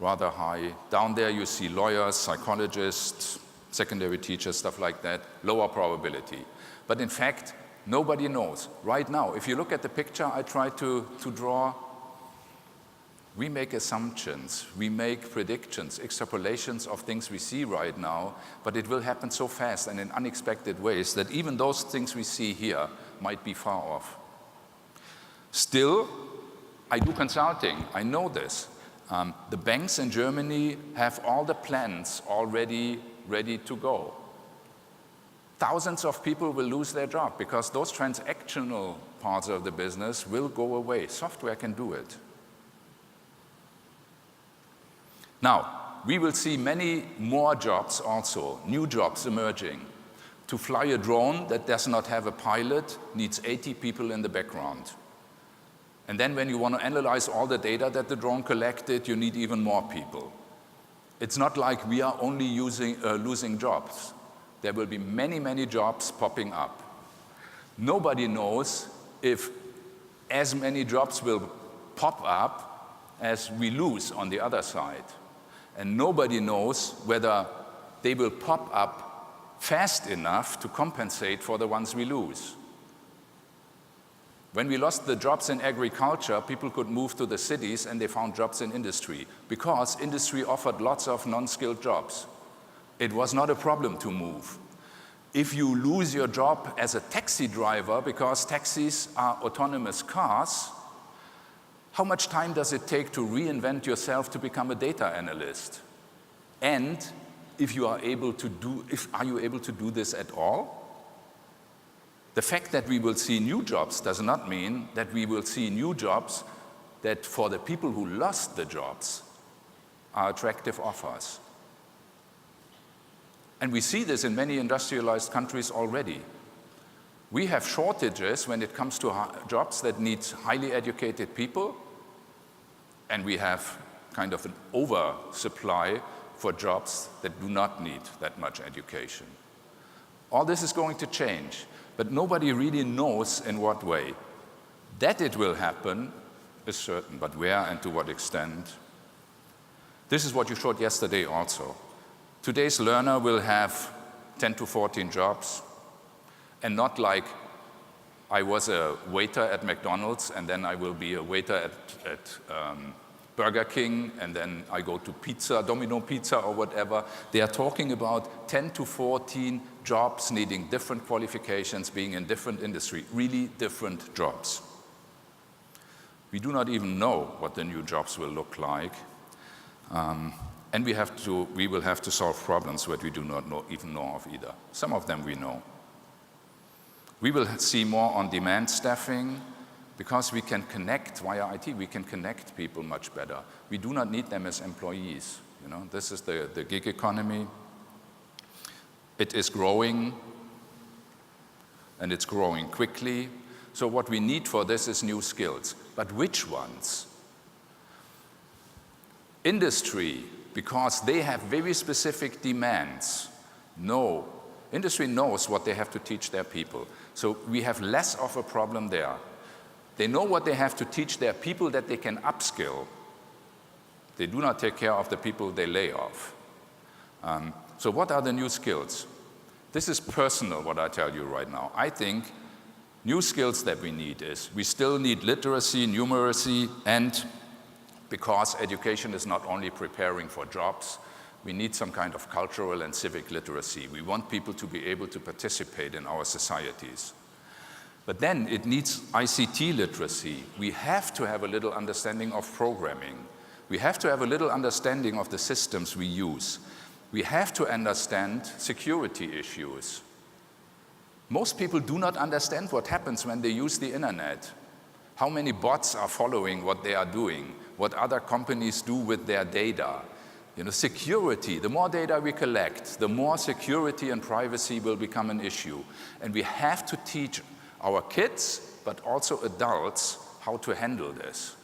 Speaker 1: rather high. Down there you see lawyers, psychologists, secondary teachers, stuff like that, lower probability. But in fact, nobody knows. Right now, if you look at the picture I tried to draw, we make assumptions, we make predictions, extrapolations of things we see right now, but it will happen so fast and in unexpected ways that even those things we see here might be far off. Still, I do consulting, I know this. The banks in Germany have all the plans already ready to go. Thousands of people will lose their job because those transactional parts of the business will go away. Software can do it. Now, we will see many more jobs also, new jobs emerging. To fly a drone that does not have a pilot needs 80 people in the background. And then when you want to analyze all the data that the drone collected, you need even more people. It's not like we are only losing jobs. There will be many, many jobs popping up. Nobody knows if as many jobs will pop up as we lose on the other side. And nobody knows whether they will pop up fast enough to compensate for the ones we lose. When we lost the jobs in agriculture, people could move to the cities and they found jobs in industry because industry offered lots of non-skilled jobs. It was not a problem to move. If you lose your job as a taxi driver because taxis are autonomous cars, how much time does it take to reinvent yourself to become a data analyst? And are you able to do this at all? The fact that we will see new jobs does not mean that we will see new jobs that for the people who lost the jobs are attractive offers. And we see this in many industrialized countries already. We have shortages when it comes to jobs that need highly educated people, and we have kind of an oversupply for jobs that do not need that much education. All this is going to change, but nobody really knows in what way. That it will happen is certain, but where and to what extent? This is what you showed yesterday also. Today's learner will have 10 to 14 jobs, and not like I was a waiter at McDonald's, and then I will be a waiter at Burger King, and then I go to pizza, Domino Pizza or whatever. They are talking about 10 to 14 jobs needing different qualifications, being in different industry, really different jobs. We do not even know what the new jobs will look like. And we will have to solve problems that we do not even know of either. Some of them we know. We will see more on-demand staffing because we can connect via IT. We can connect people much better. We do not need them as employees. This is the gig economy. It is growing, and it's growing quickly. So what we need for this is new skills. But which ones? Industry, because they have very specific demands. No, industry knows what they have to teach their people. So we have less of a problem there. They know what they have to teach their people that they can upskill. They do not take care of the people they lay off. So what are the new skills? This is personal, what I tell you right now. I think new skills that we need is, we still need literacy, numeracy, and because education is not only preparing for jobs, we need some kind of cultural and civic literacy. We want people to be able to participate in our societies. But then it needs ICT literacy. We have to have a little understanding of programming. We have to have a little understanding of the systems we use. We have to understand security issues. Most people do not understand what happens when they use the internet. How many bots are following what they are doing, what other companies do with their data. Security, the more data we collect, the more security and privacy will become an issue. And we have to teach our kids, but also adults, how to handle this.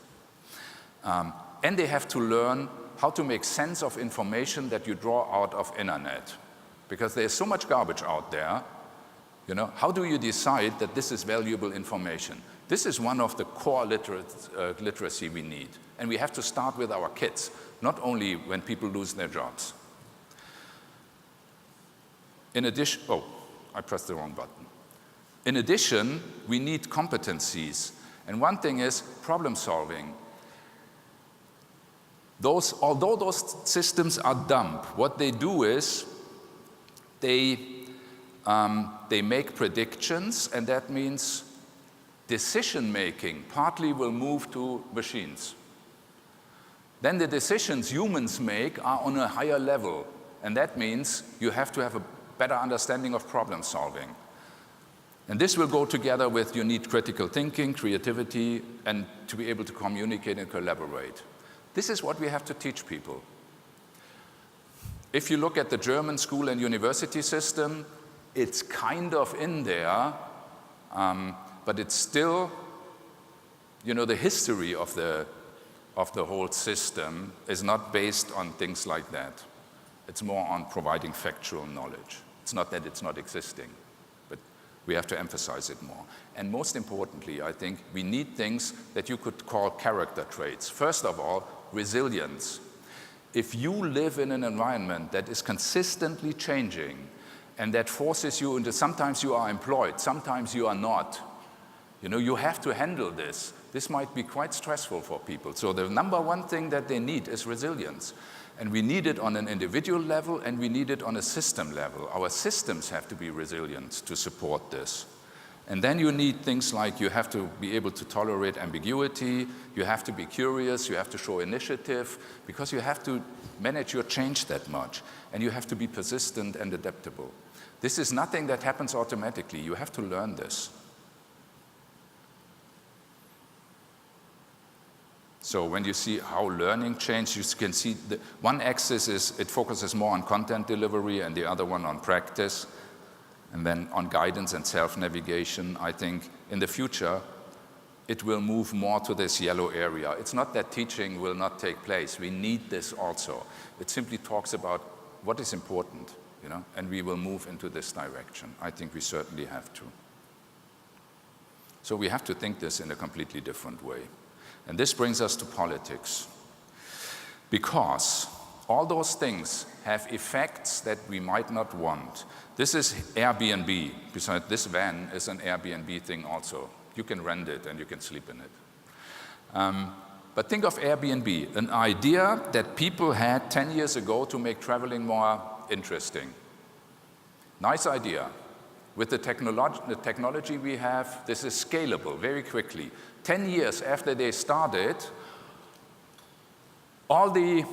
Speaker 1: And they have to learn how to make sense of information that you draw out of internet. Because there's so much garbage out there. How do you decide that this is valuable information? This is one of the core literacy we need. And we have to start with our kids, not only when people lose their jobs. In addition, I pressed the wrong button. In addition, we need competencies. And one thing is problem solving. Although those systems are dumb, what they do is they make predictions, and that means decision-making partly will move to machines. Then the decisions humans make are on a higher level, and that means you have to have a better understanding of problem solving. And this will go together with you need critical thinking, creativity, and to be able to communicate and collaborate. This is what we have to teach people. If you look at the German school and university system, it's kind of in there, but it's still, the history of the whole system is not based on things like that. It's more on providing factual knowledge. It's not that it's not existing, but we have to emphasize it more. And most importantly, I think we need things that you could call character traits. First of all, resilience. If you live in an environment that is consistently changing and that forces you into, sometimes you are employed, sometimes you are not, you have to handle this. This might be quite stressful for people. So the number one thing that they need is resilience. And we need it on an individual level, and we need it on a system level. Our systems have to be resilient to support this. And then you need things like you have to be able to tolerate ambiguity, you have to be curious, you have to show initiative, because you have to manage your change that much, and you have to be persistent and adaptable. This is nothing that happens automatically. You have to learn this. So when you see how learning changes, you can see one axis is it focuses more on content delivery and the other one on practice, and then on guidance and self-navigation. I think in the future, it will move more to this yellow area. It's not that teaching will not take place. We need this also. It simply talks about what is important, and we will move into this direction. I think we certainly have to. So we have to think this in a completely different way. And this brings us to politics. Because All those things have effects that we might not want. This is Airbnb. Besides, this van is an Airbnb thing also. You can rent it and you can sleep in it. But think of Airbnb, an idea that people had 10 years ago to make traveling more interesting. Nice idea. With the technology we have, this is scalable very quickly. 10 years after they started, all the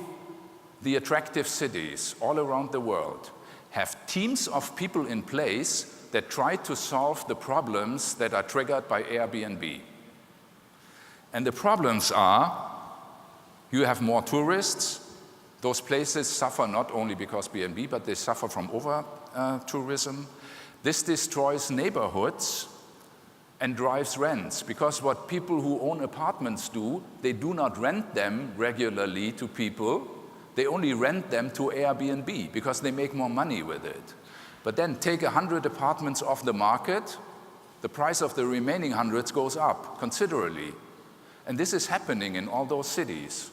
Speaker 1: attractive cities all around the world have teams of people in place that try to solve the problems that are triggered by Airbnb. And the problems are, you have more tourists. Those places suffer not only because B&B, but they suffer from over-tourism. This destroys neighborhoods and drives rents, because what people who own apartments do, they do not rent them regularly to people. They only rent them to Airbnb because they make more money with it. But then take 100 apartments off the market, the price of the remaining hundreds goes up considerably. And this is happening in all those cities.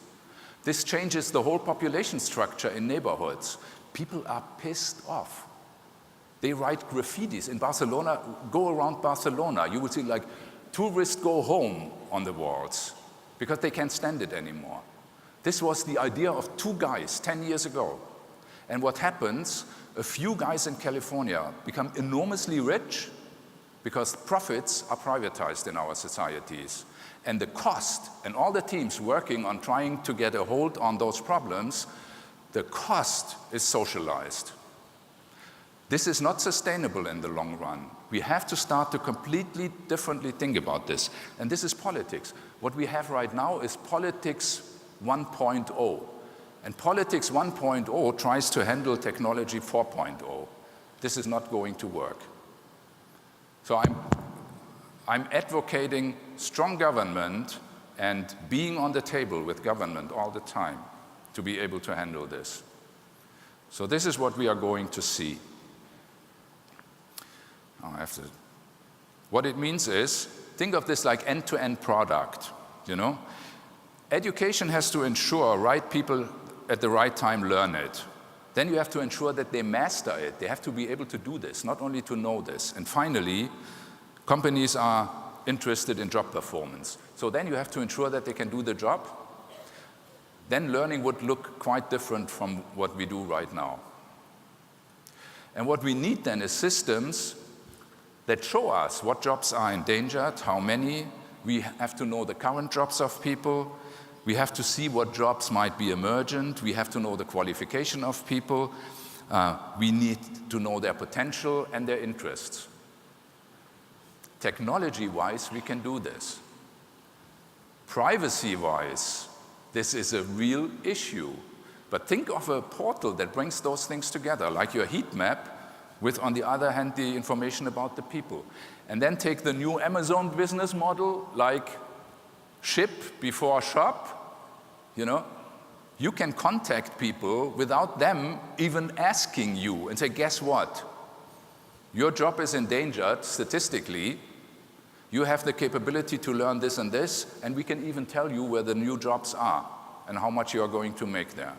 Speaker 1: This changes the whole population structure in neighborhoods. People are pissed off. They write graffitis in Barcelona. Go around Barcelona, you will see like tourists go home on the walls because they can't stand it anymore. This was the idea of two guys 10 years ago. And what happens, a few guys in California become enormously rich because profits are privatized in our societies. And the cost, and all the teams working on trying to get a hold on those problems, the cost is socialized. This is not sustainable in the long run. We have to start to completely differently think about this. And this is politics. What we have right now is politics 1.0. And politics 1.0 tries to handle technology 4.0. This is not going to work. So I'm advocating strong government and being on the table with government all the time to be able to handle this. So this is what we are going to see. What it means is, think of this like end-to-end product, you know? Education has to ensure right people at the right time learn it. Then you have to ensure that they master it. They have to be able to do this, not only to know this. And finally, companies are interested in job performance. So then you have to ensure that they can do the job. Then learning would look quite different from what we do right now. And what we need then is systems that show us what jobs are endangered, how many. We have to know the current jobs of people. We have to see what jobs might be emergent. We have to know the qualification of people. We need to know their potential and their interests. Technology-wise, we can do this. Privacy-wise, this is a real issue. But think of a portal that brings those things together, like your heat map, with, on the other hand, the information about the people. And then take the new Amazon business model, like ship before shop, you know? You can contact people without them even asking you and say, guess what? Your job is endangered statistically. You have the capability to learn this, and we can even tell you where the new jobs are and how much you are going to make there.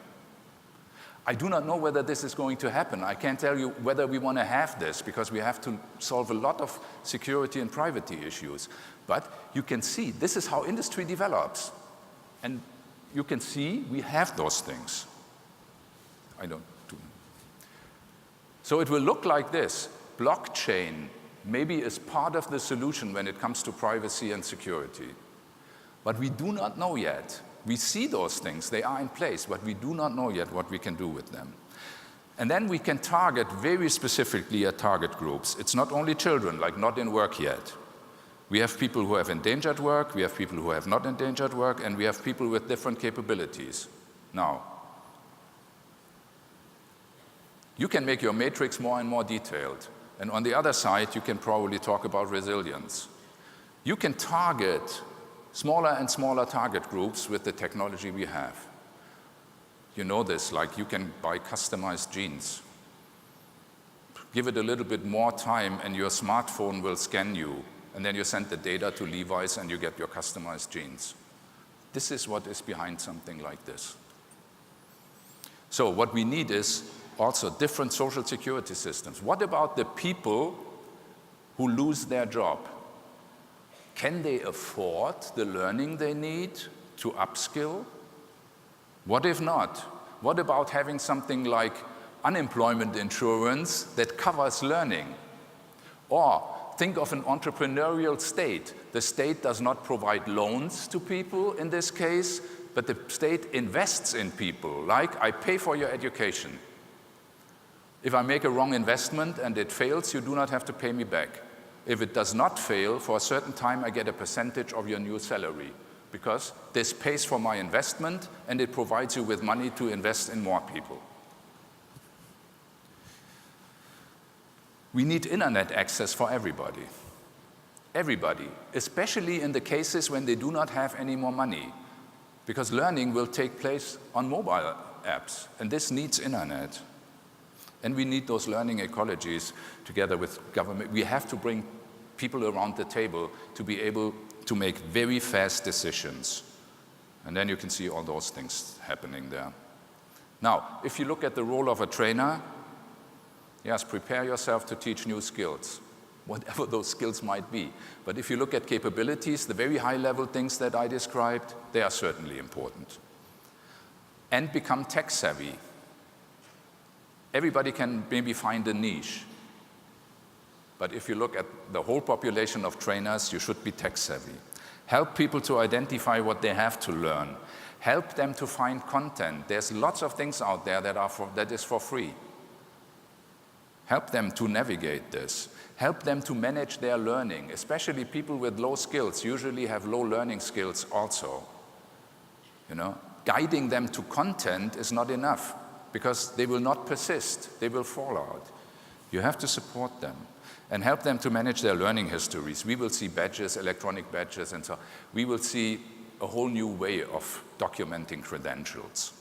Speaker 1: I do not know whether this is going to happen. I can't tell you whether we want to have this, because we have to solve a lot of security and privacy issues. But you can see, this is how industry develops. And you can see we have those things. I don't do. So it will look like this. Blockchain maybe is part of the solution when it comes to privacy and security. But we do not know yet. We see those things, they are in place, but we do not know yet what we can do with them. And then we can target very specifically at target groups. It's not only children, like not in work yet. We have people who have endangered work, we have people who have not endangered work, and we have people with different capabilities. Now, you can make your matrix more and more detailed. And on the other side, you can probably talk about resilience. You can target smaller and smaller target groups with the technology we have. You know this, like you can buy customized jeans. Give it a little bit more time and your smartphone will scan you, and then you send the data to Levi's and you get your customized jeans. This is what is behind something like this. So what we need is also different social security systems. What about the people who lose their job? Can they afford the learning they need to upskill? What if not? What about having something like unemployment insurance that covers learning? Or think of an entrepreneurial state. The state does not provide loans to people in this case, but the state invests in people, like I pay for your education. If I make a wrong investment and it fails, you do not have to pay me back. If it does not fail, for a certain time I get a percentage of your new salary, because this pays for my investment and it provides you with money to invest in more people. We need internet access for everybody. Everybody, especially in the cases when they do not have any more money, because learning will take place on mobile apps, and this needs internet. And we need those learning ecologies together with government. We have to bring people around the table to be able to make very fast decisions. And then you can see all those things happening there. Now, if you look at the role of a trainer, yes, prepare yourself to teach new skills, whatever those skills might be. But if you look at capabilities, the very high-level things that I described, they are certainly important. And become tech-savvy. Everybody can maybe find a niche. But if you look at the whole population of trainers, you should be tech-savvy. Help people to identify what they have to learn. Help them to find content. There's lots of things out there that is for free. Help them to navigate this. Help them to manage their learning, especially people with low skills usually have low learning skills also. Guiding them to content is not enough because they will not persist, they will fall out. You have to support them and help them to manage their learning histories. We will see badges, electronic badges, and so on. We will see a whole new way of documenting credentials.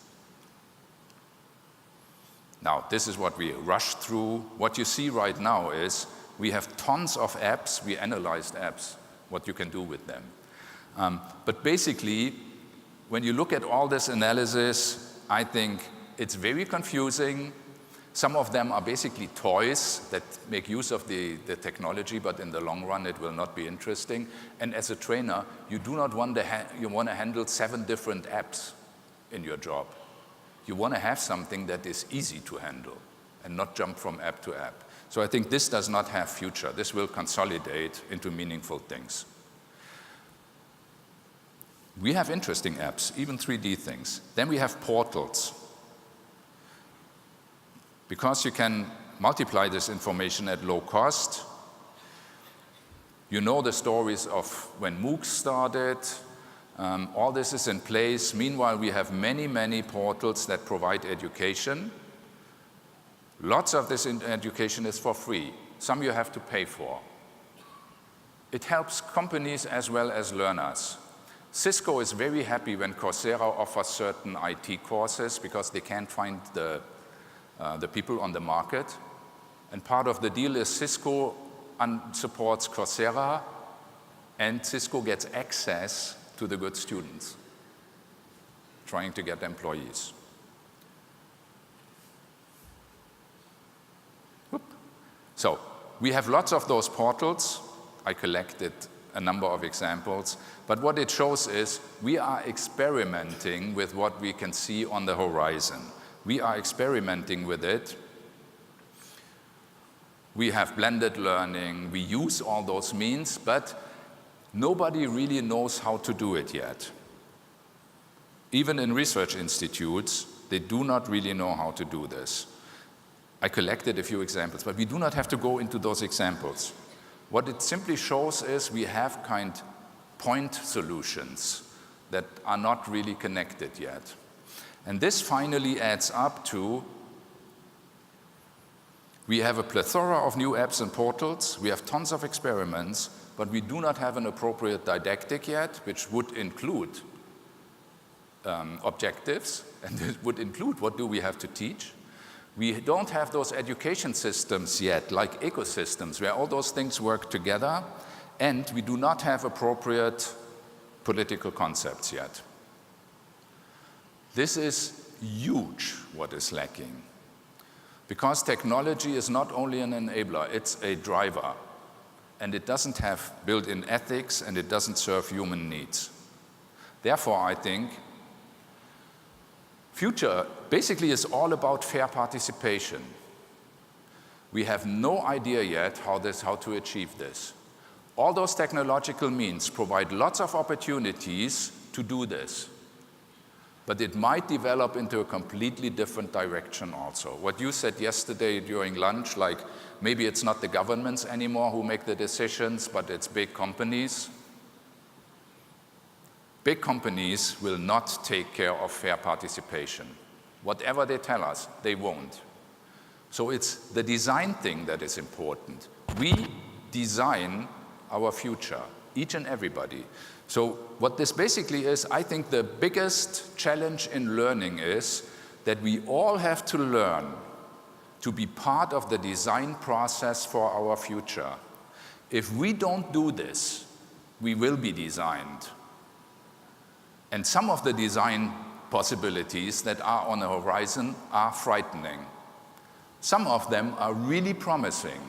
Speaker 1: Now, this is what we rushed through. What you see right now is we have tons of apps. We analyzed apps, what you can do with them. But basically, when you look at all this analysis, I think it's very confusing. Some of them are basically toys that make use of the technology, but in the long run, it will not be interesting. And as a trainer, you do not want to handle 7 different apps in your job. You want to have something that is easy to handle and not jump from app to app. So I think this does not have future. This will consolidate into meaningful things. We have interesting apps, even 3D things. Then we have portals. Because you can multiply this information at low cost. You know the stories of when MOOCs started. All this is in place. Meanwhile, we have many, many portals that provide education. Lots of this education is for free. Some you have to pay for. It helps companies as well as learners. Cisco is very happy when Coursera offers certain IT courses because they can't find the people on the market. And part of the deal is Cisco supports Coursera, and Cisco gets access to the good students, trying to get employees. So we have lots of those portals. I collected a number of examples. But what it shows is we are experimenting with what we can see on the horizon. We are experimenting with it. We have blended learning. We use all those means, but nobody really knows how to do it yet. Even in research institutes, they do not really know how to do this. I collected a few examples, but we do not have to go into those examples. What it simply shows is we have point solutions that are not really connected yet. And this finally adds up to we have a plethora of new apps and portals. We have tons of experiments, but we do not have an appropriate didactic yet, which would include objectives, and it would include what do we have to teach. We don't have those education systems yet, like ecosystems, where all those things work together, and we do not have appropriate political concepts yet. This is huge what is lacking. Because technology is not only an enabler, it's a driver. And it doesn't have built-in ethics, and it doesn't serve human needs. Therefore, I think future basically is all about fair participation. We have no idea yet how to achieve this. All those technological means provide lots of opportunities to do this. But it might develop into a completely different direction also. What you said yesterday during lunch, like maybe it's not the governments anymore who make the decisions, but it's big companies. Big companies will not take care of fair participation. Whatever they tell us, they won't. So it's the design thing that is important. We design our future, each and everybody. So what this basically is, I think the biggest challenge in learning is that we all have to learn to be part of the design process for our future. If we don't do this, we will be designed. And some of the design possibilities that are on the horizon are frightening. Some of them are really promising.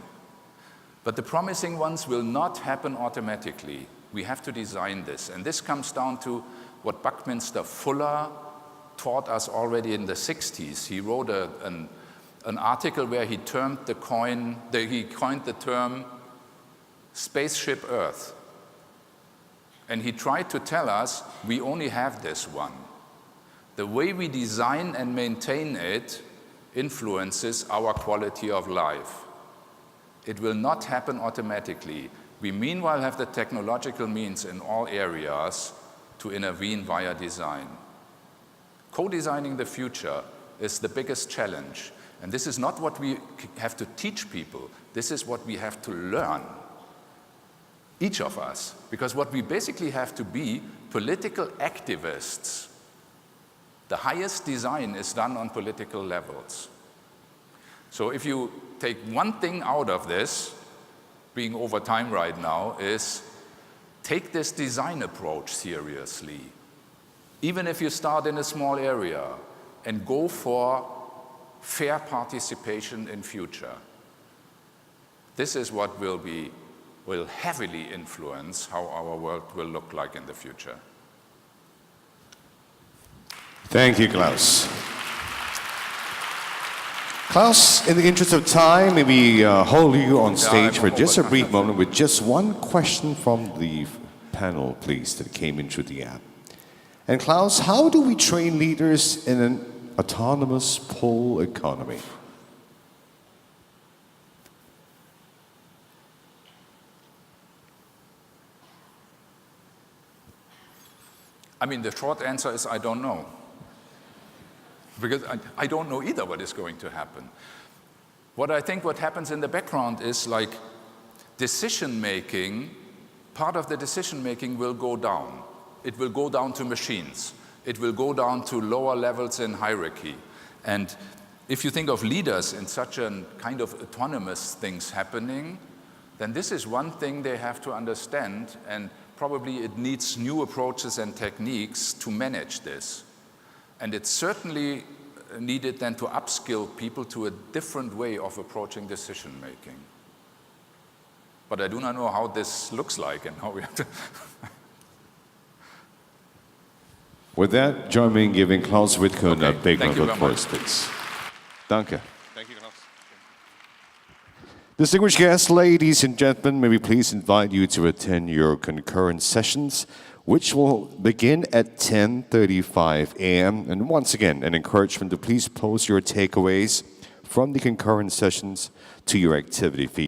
Speaker 1: But the promising ones will not happen automatically. We have to design this. And this comes down to what Buckminster Fuller taught us already in the 60s. He wrote an article where he coined the term spaceship Earth. And he tried to tell us we only have this one. The way we design and maintain it influences our quality of life. It will not happen automatically. We meanwhile have the technological means in all areas to intervene via design. Co-designing the future is the biggest challenge. And this is not what we have to teach people. This is what we have to learn, each of us. Because what we basically have to be, political activists. The highest design is done on political levels. So if you take one thing out of this, being over time right now, is take this design approach seriously. Even if you start in a small area, and go for fair participation in future. This is what will heavily influence how our world will look like in the future.
Speaker 2: Thank you, Klaus. Klaus, in the interest of time, may we hold you on stage for just a brief moment with just one question from the panel, please, that came in through the app. And Klaus, how do we train leaders in an autonomous pull economy?
Speaker 1: I mean, the short answer is I don't know. Because I don't know either what is going to happen. What I think what happens in the background is like decision-making, part of the decision-making will go down. It will go down to machines. It will go down to lower levels in hierarchy. And if you think of leaders in such a kind of autonomous things happening, then this is one thing they have to understand, and probably it needs new approaches and techniques to manage this. And it's certainly needed then to upskill people to a different way of approaching decision-making. But I do not know how this looks like and how we have to...
Speaker 2: With that, join me in giving Klaus Wittkuhn a big round of applause, please. Danke.
Speaker 1: Thank you, Klaus.
Speaker 2: Distinguished guests, ladies and gentlemen, may we please invite you to attend your concurrent sessions, which will begin at 10:35 a.m. And once again, an encouragement to please post your takeaways from the concurrent sessions to your activity feed.